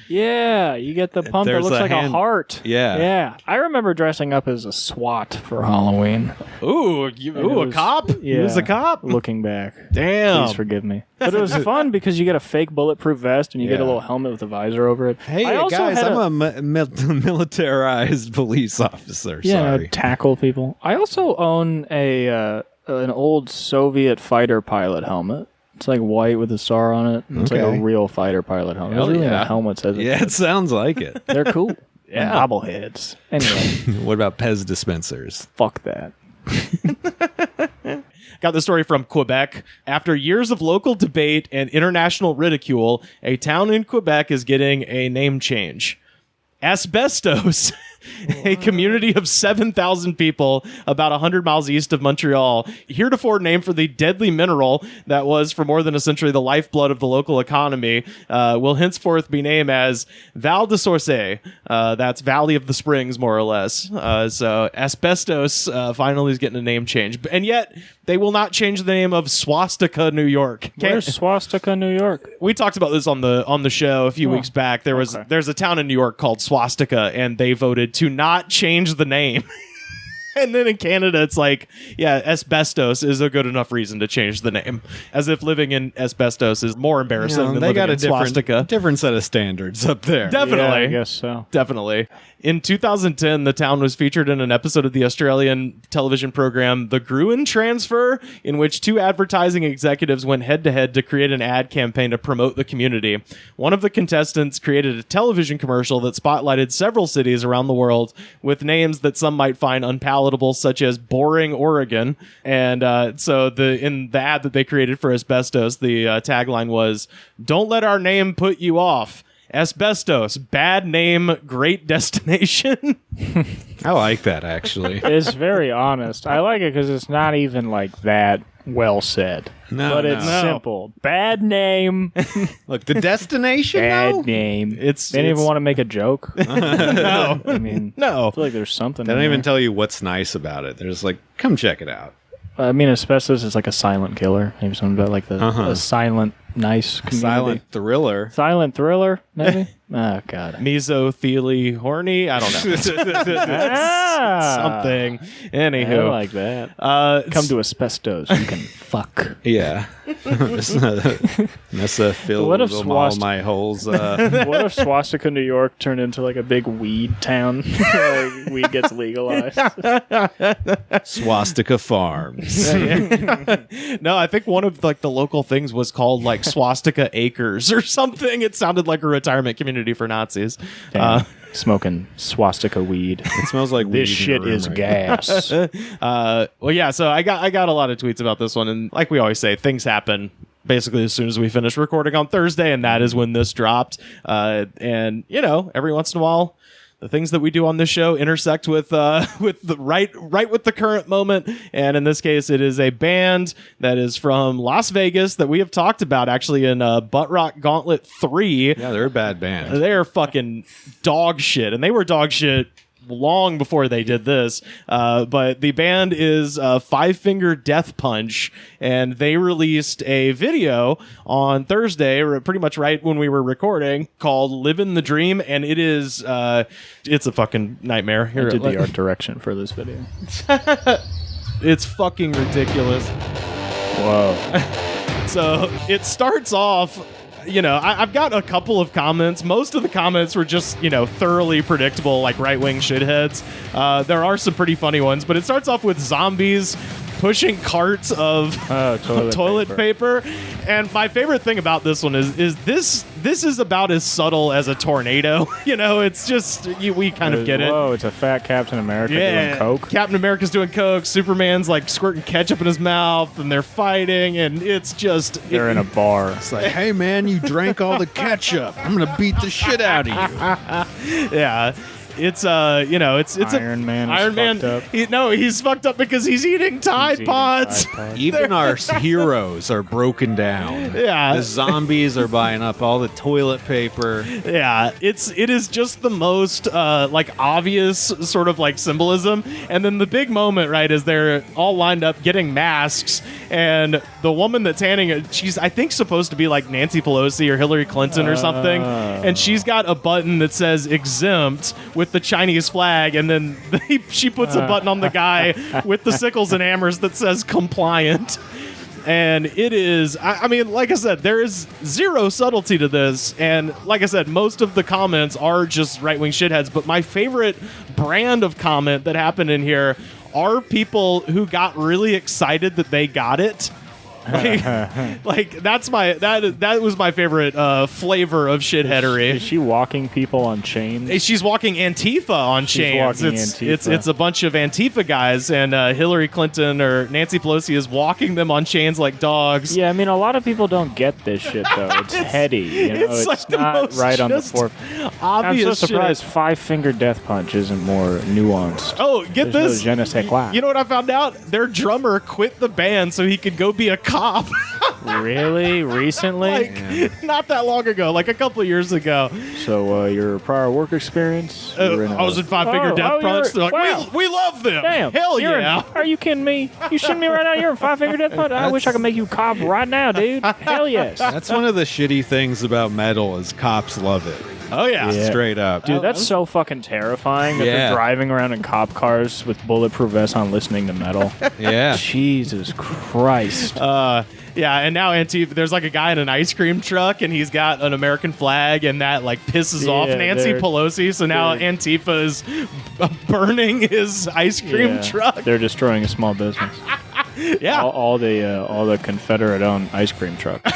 Yeah, you get the pump that looks like a heart. Yeah. I remember dressing up as a SWAT for Halloween. A cop? Yeah, He was a cop? Looking back. Damn. Please forgive me. But it was fun because you get a fake bulletproof vest and you get a little helmet with a visor over it. Hey, guys, I'm a militarized police officer. Sorry. Tackle people. I also own an old Soviet fighter pilot helmet. It's like white with a star on it. It's like a real fighter pilot helmet. There's really a helmet says it. Yeah, it sounds like it. They're cool. Yeah. Bobbleheads. Anyway. What about Pez dispensers? Fuck that. Got the story from Quebec. After years of local debate and international ridicule, a town in Quebec is getting a name change. Asbestos. A community of 7,000 people about 100 miles east of Montreal, heretofore named for the deadly mineral that was for more than a century the lifeblood of the local economy, will henceforth be named as Val-des-Sources. That's Valley of the Springs, more or less. So Asbestos finally is getting a name change. And yet, they will not change the name of Swastika, New York. Where's Swastika, New York? We talked about this on the show a few weeks back. There's a town in New York called Swastika, and they voted to not change the name. And then in Canada, it's like, asbestos is a good enough reason to change the name. As if living in asbestos is more embarrassing than living in swastika. Different set of standards up there. Definitely. Yeah, I guess so. Definitely. In 2010, the town was featured in an episode of the Australian television program The Gruen Transfer, in which two advertising executives went head-to-head to create an ad campaign to promote the community. One of the contestants created a television commercial that spotlighted several cities around the world with names that some might find unpalatable, such as Boring, Oregon. And so in the ad that they created for Asbestos, the tagline was, "Don't let our name put you off. Asbestos, bad name, great destination." I like that, actually. It's very honest. I like it because it's not even like that Well said. No, but it's no. simple. Bad name. Look, the destination, Bad though? name. They They didn't even want to make a joke. No. I mean, No. I feel like there's something. They don't in even there. tell you what's nice about it. They're just like, come check it out. I mean, asbestos is like a silent killer. Maybe something about like the silent, nice community. Silent thriller. Silent thriller, maybe? Oh, God. Mesotheli horny? I don't know. Something. Anywho. I like that. Come to asbestos. You can fuck. Yeah. Nessa filled What if all my holes. What if Swastika, New York turned into like a big weed town? Like weed gets legalized. Swastika Farms. No, I think one of like the local things was called like Swastika Acres or something. It sounded like a retirement community for Nazis. Damn. Smoking swastika weed. It smells like This weed in shit the room is right gas. Well, yeah. So I got a lot of tweets about this one, and like we always say, things happen basically as soon as we finish recording on Thursday, and that is when this dropped. And you know, every once in a while, the things that we do on this show intersect with the right with the current moment, and in this case, it is a band that is from Las Vegas that we have talked about actually in Butt Rock Gauntlet 3. Yeah, they're a bad band. They're fucking dog shit, and they were dog shit long before they did this. But the band is Five Finger Death Punch, and they released a video on Thursday, or pretty much right when we were recording, called "Livin' the Dream," and it is it's a fucking nightmare. I did the art direction for this video. It's fucking ridiculous. Whoa. So it starts off, you know, I've got a couple of comments. Most of the comments were just, you know, thoroughly predictable, like right-wing shitheads. There are some pretty funny ones, but it starts off with zombies pushing carts of toilet paper. And my favorite thing about this one is this is about as subtle as a tornado. You know, it's just, we kind of get it. Whoa, it's a fat Captain America doing coke. Captain America's doing coke. Superman's like squirting ketchup in his mouth, and they're fighting, and it's just... They're in a bar. It's like, hey, man, you drank all the ketchup. I'm going to beat the shit out of you. Yeah. It's you know, it's Iron Man is Iron Man. fucked up. He's fucked up because he's eating Tide Pods. Even our heroes are broken down. Yeah. The zombies are buying up all the toilet paper. Yeah, it is just the most like obvious sort of like symbolism, and then the big moment, right, is they're all lined up getting masks, and the woman that's handing it, she's I think supposed to be like Nancy Pelosi or Hillary Clinton or something, and she's got a button that says exempt with the Chinese flag, and then she puts a button on the guy with the sickles and hammers that says compliant. And it is, I mean, like I said, there is zero subtlety to this. And like I said, most of the comments are just right-wing shitheads. But my favorite brand of comment that happened in here are people who got really excited that they got it. Like that was my favorite flavor of shitheadery. Is she walking people on chains? She's walking Antifa on chains. It's a bunch of Antifa guys, and Hillary Clinton or Nancy Pelosi is walking them on chains like dogs. Yeah, I mean, a lot of people don't get this shit, though. It's heady, you know? It's like the not most right on the just forefront. obvious I'm so surprised shit. Five Finger Death Punch isn't more nuanced. Oh, get There's this. no je ne sais quoi. You know what I found out? Their drummer quit the band so he could go be a cop. Really? Recently? Like, not that long ago, like a couple of years ago. So, your prior work experience? You were I was in Five Finger Death Punch. They're like, wow. we love them. Damn. Hell You're yeah. are you kidding me? You shitting me right now? You're in Five Finger Death Punch? I wish I could make you cop right now, dude. Hell yes. That's one of the shitty things about metal is cops love it. Oh, yeah. Yeah. Straight up. Dude, that's so fucking terrifying that Yeah. they're driving around in cop cars with bulletproof vests on listening to metal. Yeah. Jesus Christ. Yeah, and now Antifa, there's like a guy in an ice cream truck, and he's got an American flag, and that like pisses off Nancy Pelosi. So now Antifa is burning his ice cream truck. They're destroying a small business. Yeah, all the Confederate-owned ice cream trucks.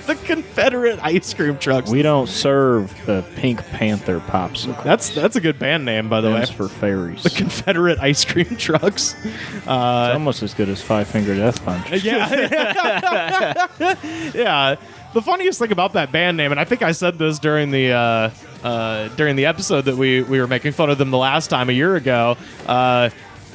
the Confederate ice cream trucks. We don't serve the Pink Panther popsicle. That's a good band name, by the way. That's for fairies. The Confederate ice cream trucks. It's almost as good as Five Finger Death Punch. Yeah. Yeah. The funniest thing about that band name, and I think I said this during the episode that we were making fun of them the last time a year ago,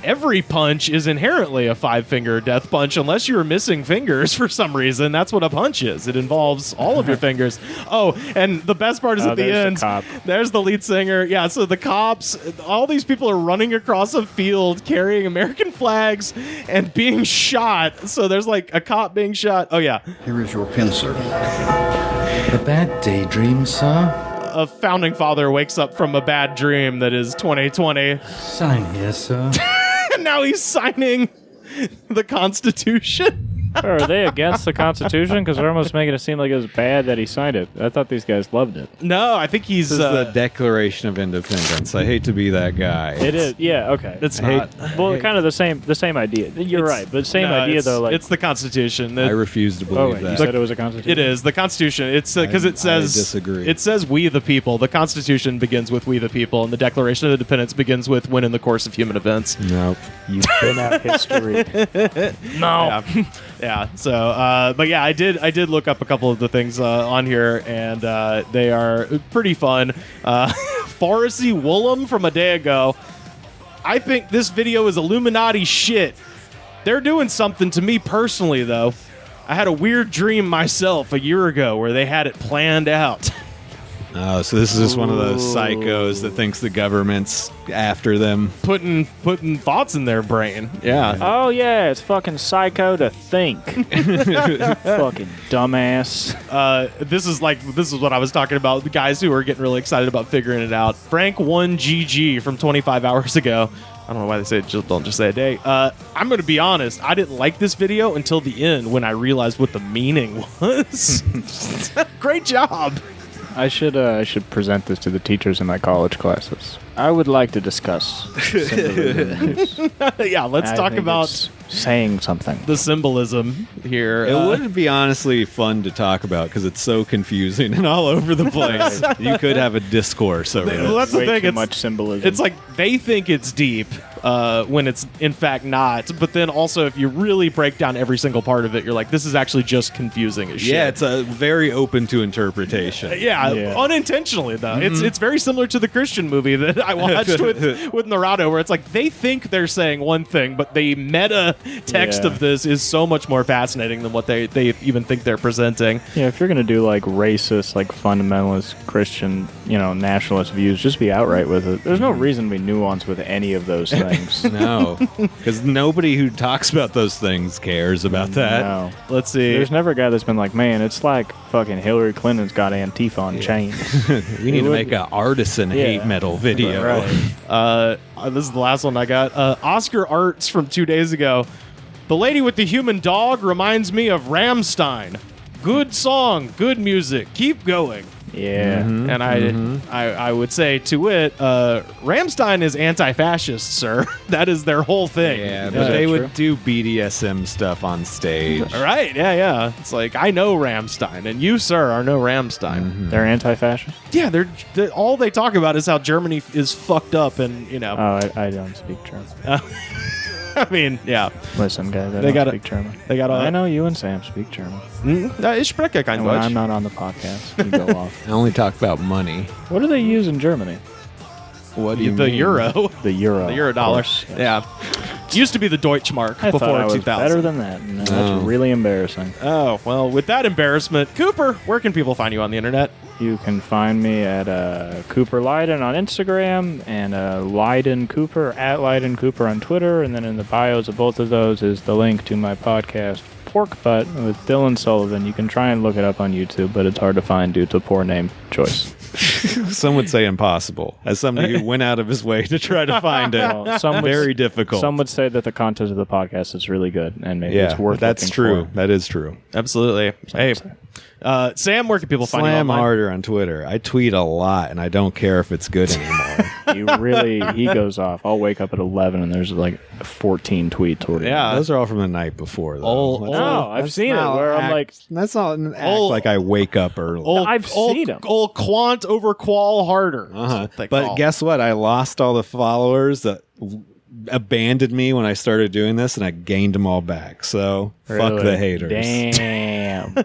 every punch is inherently a 5-finger death punch unless you're missing fingers for some reason. That's what a punch is. It involves all of your fingers. Oh, and the best part is at the end. There's the lead singer. Yeah, so the cops, all these people are running across a field carrying American flags and being shot. So there's like a cop being shot. Oh, yeah. Here is your pencil. A bad daydream, sir? A founding father wakes up from a bad dream that is 2020. Sign here, sir. And now he's signing the Constitution. Are they against the Constitution? Because they're almost making it seem like it was bad that he signed it. I thought these guys loved it. No, I think he's... This is the Declaration of Independence. I hate to be that guy. It is, yeah, okay. It's not. Well, kind of the same idea. You're right, but same idea though. Like it's the Constitution. I refuse to believe that. You said it was a Constitution. It is the Constitution. It's because it says. I disagree. It says "We the people." The Constitution begins with "We the people," and the Declaration of Independence begins with "When in the course of human events." Nope. You've been out history. No. Yeah. So, but yeah, I did look up a couple of the things on here, and they are pretty fun. Forrestly Woolham from a day ago. I think this video is Illuminati shit. They're doing something to me personally, though. I had a weird dream myself a year ago where they had it planned out. Oh, so this is just one of those psychos that thinks the government's after them. Putting thoughts in their brain. Yeah. Oh yeah, it's fucking psycho to think. Fucking dumbass. This is what I was talking about. The guys who are getting really excited about figuring it out. Frank1GG from 25 hours ago. I don't know why they say it, don't just say a day. I'm going to be honest. I didn't like this video until the end when I realized what the meaning was. Great job. I should present this to the teachers in my college classes. I would like to discuss symbolism. Yeah, let's talk about saying something. The symbolism here. It would be honestly fun to talk about because it's so confusing and all over the place. You could have a discourse over it. Well, that's the thing. Too much symbolism. It's like they think it's deep when it's in fact not. But then also, if you really break down every single part of it, you're like, this is actually just with shit. Yeah, it's very open to interpretation. Yeah, unintentionally though. Mm-hmm. It's very similar to the Christian movie that I watched with Narado, where it's like they think they're saying one thing, but the meta text of this is so much more fascinating than what they even think they're presenting. Yeah, if you're gonna do like racist, like fundamentalist Christian, nationalist views, just be outright with it. There's no reason to be nuanced with any of those things. No, because nobody who talks about those things cares about that. No. Let's see. There's never a guy that's been like, man, it's like fucking Hillary Clinton's got Antifa on chains. We need to make an artisan hate metal video. Right. This is the last one I got. Oscar Arts from 2 days ago. The lady with the human dog reminds me of Rammstein. Good song, good music. Keep going. Yeah. Mm-hmm, and I would say to it, Rammstein is anti-fascist, sir. That is their whole thing. Yeah, but they would do BDSM stuff on stage. Right, yeah. It's like, I know Rammstein, and you, sir, are no Rammstein. Mm-hmm. They're anti-fascist? Yeah, they're all they talk about is how Germany is fucked up, and, Oh, I don't speak German. I mean, yeah. Listen, guys, I don't speak German. I know you and Sam speak German. Ich spreche kein And when Deutsch. I'm not on the podcast, you go off. I only talk about money. What do they use in Germany? What do you the mean? euro. The euro. The euro dollar. Course, yes. Yeah. Used to be the Deutschmark I before thought I was 2000. better than that. No, that's really embarrassing. Oh, well, with that embarrassment, Cooper, where can people find you on the internet? You can find me at Cooper Lyden on Instagram and Lyden Cooper at Lyden Cooper on Twitter. And then in the bios of both of those is the link to my podcast, Pork Butt, with Dylan Sullivan. You can try and look it up on YouTube, but it's hard to find due to poor name choice. Some would say impossible. As somebody who went out of his way to try to find it, very difficult. Some would say that the content of the podcast is really good, and maybe it's worth that's looking true. for. That is true. Absolutely. Hey, Sam, where can people find you Slam online? harder on Twitter. I tweet a lot, and I don't care if it's good anymore. He goes off. I'll wake up at 11 and there's like 14 tweets. Yeah. Those are all from the night before, though. I've seen it where I'm like... That's not an act like I wake up early. I've seen them. Old quant over qual harder. But guess what? I lost all the followers that abandoned me when I started doing this, and I gained them all back. So fuck the haters. Damn.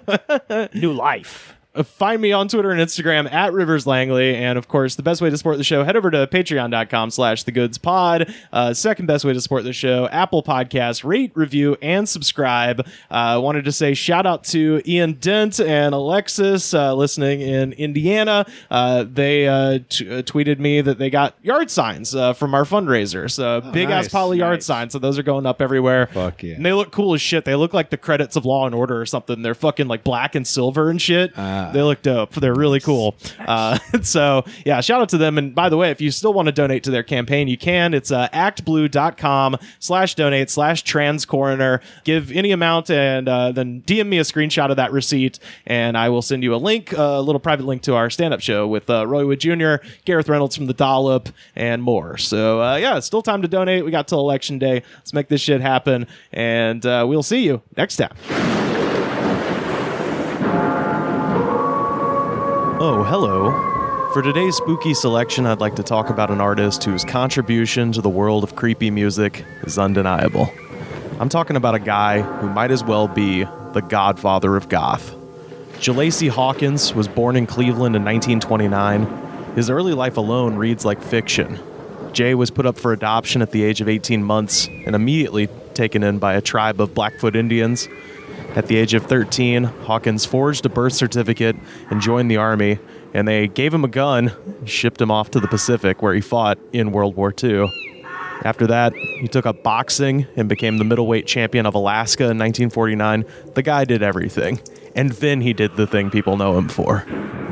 New life. find me on Twitter and Instagram at Rivers Langley. And of course, the best way to support the show, head over to patreon.com/thegoodspod. Second best way to support the show, Apple Podcasts, rate, review, and subscribe. Wanted to say shout out to Ian Dent and Alexis listening in Indiana. They tweeted me that they got yard signs from our fundraiser. So big ass poly yard signs. So those are going up everywhere. Fuck yeah. And they look cool as shit. They look like the credits of Law and Order or something. They're fucking like black and silver and shit. They look dope. They're really cool. So yeah, shout out to them. And by the way, if you still want to donate to their campaign, you can. It's actblue.com/donate/transcoroner. Give any amount and then DM me a screenshot of that receipt, and I will send you a link, a little private link to our stand-up show with Roy Wood Jr., Gareth Reynolds from The Dollop, and more. So yeah, it's still time to donate. We got till Election Day. Let's make this shit happen, and we'll see you next time. Oh, hello. For today's spooky selection, I'd like to talk about an artist whose contribution to the world of creepy music is undeniable. I'm talking about a guy who might as well be the godfather of goth. Jalacy Hawkins was born in Cleveland in 1929. His early life alone reads like fiction. Jay was put up for adoption at the age of 18 months and immediately taken in by a tribe of Blackfoot Indians. At the age of 13, Hawkins forged a birth certificate and joined the Army, and they gave him a gun and shipped him off to the Pacific, where he fought in World War II. After that, he took up boxing and became the middleweight champion of Alaska in 1949. The guy did everything. And then he did the thing people know him for.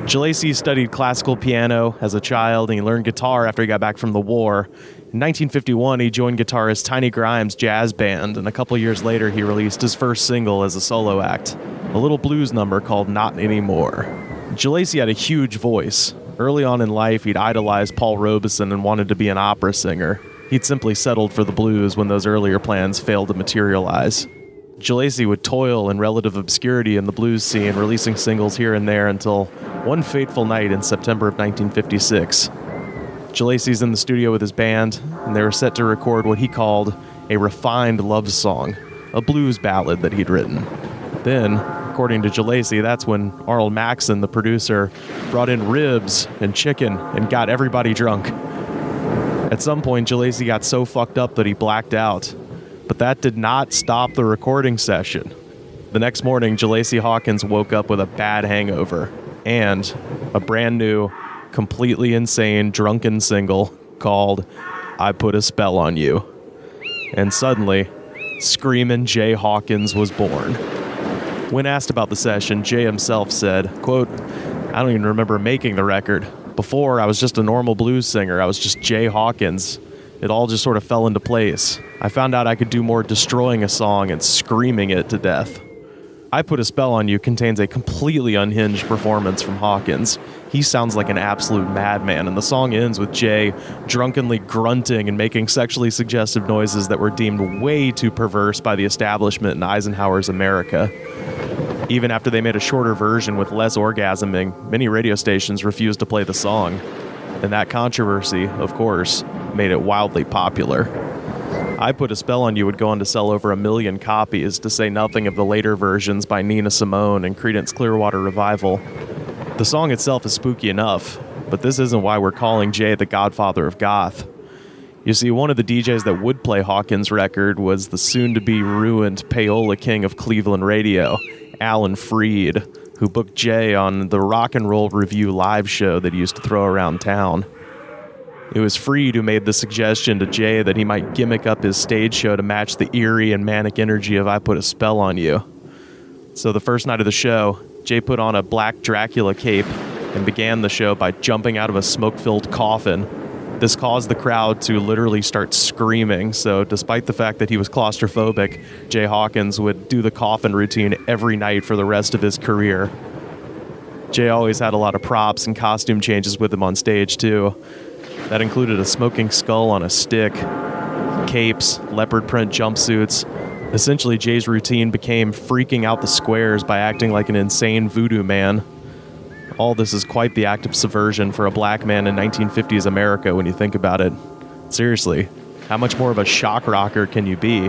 Jalacy studied classical piano as a child, and he learned guitar after he got back from the war. In 1951, he joined guitarist Tiny Grimes' jazz band, and a couple years later, he released his first single as a solo act, a little blues number called Not Anymore. Jalacy had a huge voice. Early on in life, he'd idolized Paul Robeson and wanted to be an opera singer. He'd simply settled for the blues when those earlier plans failed to materialize. Jalacy would toil in relative obscurity in the blues scene, releasing singles here and there until one fateful night in September of 1956. Jalacy's in the studio with his band, and they were set to record what he called a refined love song, a blues ballad that he'd written. Then, according to Jalacy, that's when Arnold Maxon, the producer, brought in ribs and chicken and got everybody drunk. At some point, Jalacy got so fucked up that he blacked out, but that did not stop the recording session. The next morning, Jalacy Hawkins woke up with a bad hangover and a brand new, completely insane, drunken single called I Put a Spell on You. And suddenly, Screamin' Jay Hawkins was born. When asked about the session, Jay himself said, quote, I don't even remember making the record. Before, I was just a normal blues singer. I was just Jay Hawkins. It all just sort of fell into place. I found out I could do more destroying a song and screaming it to death. I Put a Spell on You contains a completely unhinged performance from Hawkins. He sounds like an absolute madman, and the song ends with Jay drunkenly grunting and making sexually suggestive noises that were deemed way too perverse by the establishment in Eisenhower's America. Even after they made a shorter version with less orgasming, many radio stations refused to play the song. And that controversy, of course, made it wildly popular. I Put a Spell on You would go on to sell over 1 million copies, to say nothing of the later versions by Nina Simone and Creedence Clearwater Revival. The song itself is spooky enough, but this isn't why we're calling Jay the godfather of goth. You see, one of the DJs that would play Hawkins' record was the soon-to-be ruined payola king of Cleveland radio, Alan Freed, who booked Jay on the Rock and Roll Review live show that he used to throw around town. It was Freed who made the suggestion to Jay that he might gimmick up his stage show to match the eerie and manic energy of I Put a Spell on You. So the first night of the show, Jay put on a black Dracula cape and began the show by jumping out of a smoke-filled coffin. This caused the crowd to literally start screaming, so despite the fact that he was claustrophobic, Jay Hawkins would do the coffin routine every night for the rest of his career. Jay always had a lot of props and costume changes with him on stage, too. That included a smoking skull on a stick, capes, leopard print jumpsuits. Essentially, Jay's routine became freaking out the squares by acting like an insane voodoo man. All this is quite the act of subversion for a black man in 1950s America when you think about it. Seriously, how much more of a shock rocker can you be?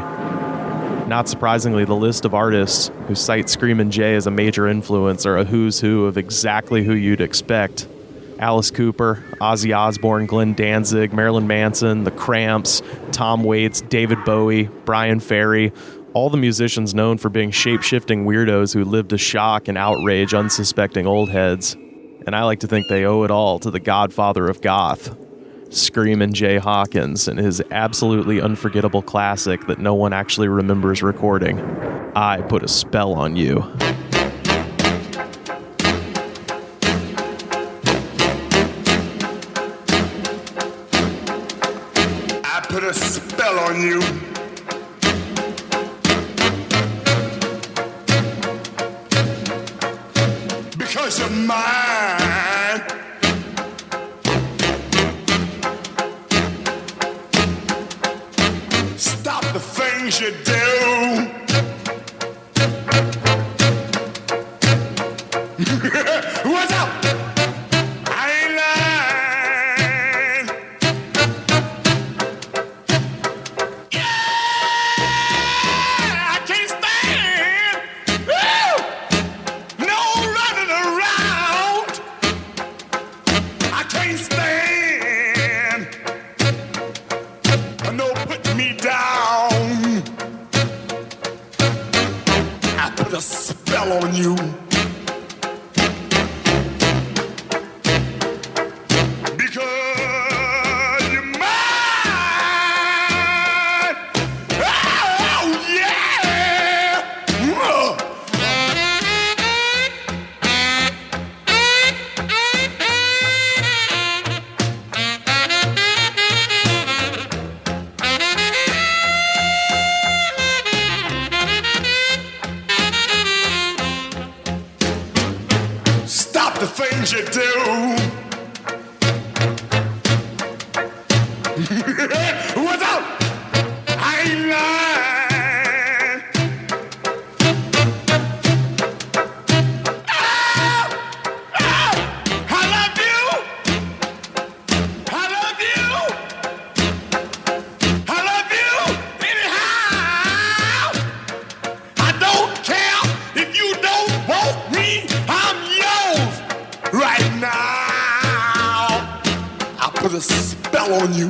Not surprisingly, the list of artists who cite Screamin' Jay as a major influence are a who's who of exactly who you'd expect. Alice Cooper, Ozzy Osbourne, Glenn Danzig, Marilyn Manson, The Cramps, Tom Waits, David Bowie, Brian Ferry, all the musicians known for being shape-shifting weirdos who live to shock and outrage unsuspecting old heads. And I like to think they owe it all to the godfather of goth, Screamin' Jay Hawkins, and his absolutely unforgettable classic that no one actually remembers recording, I Put a Spell on You. I put a spell on you. Because you're mine. Stop the things you do. What's up? I ain't lying. Yeah, I can't stand. Woo! No running around. I can't stand. No putting me down. I put a spell on you. Because you're mine. Oh, yeah. Whoa. Stop the things you do. What's up? I ain't lying. Oh, oh, I love you. I love you. I love you anyhow. I don't care if you don't want me. I'm yours right now. I put a spell on you.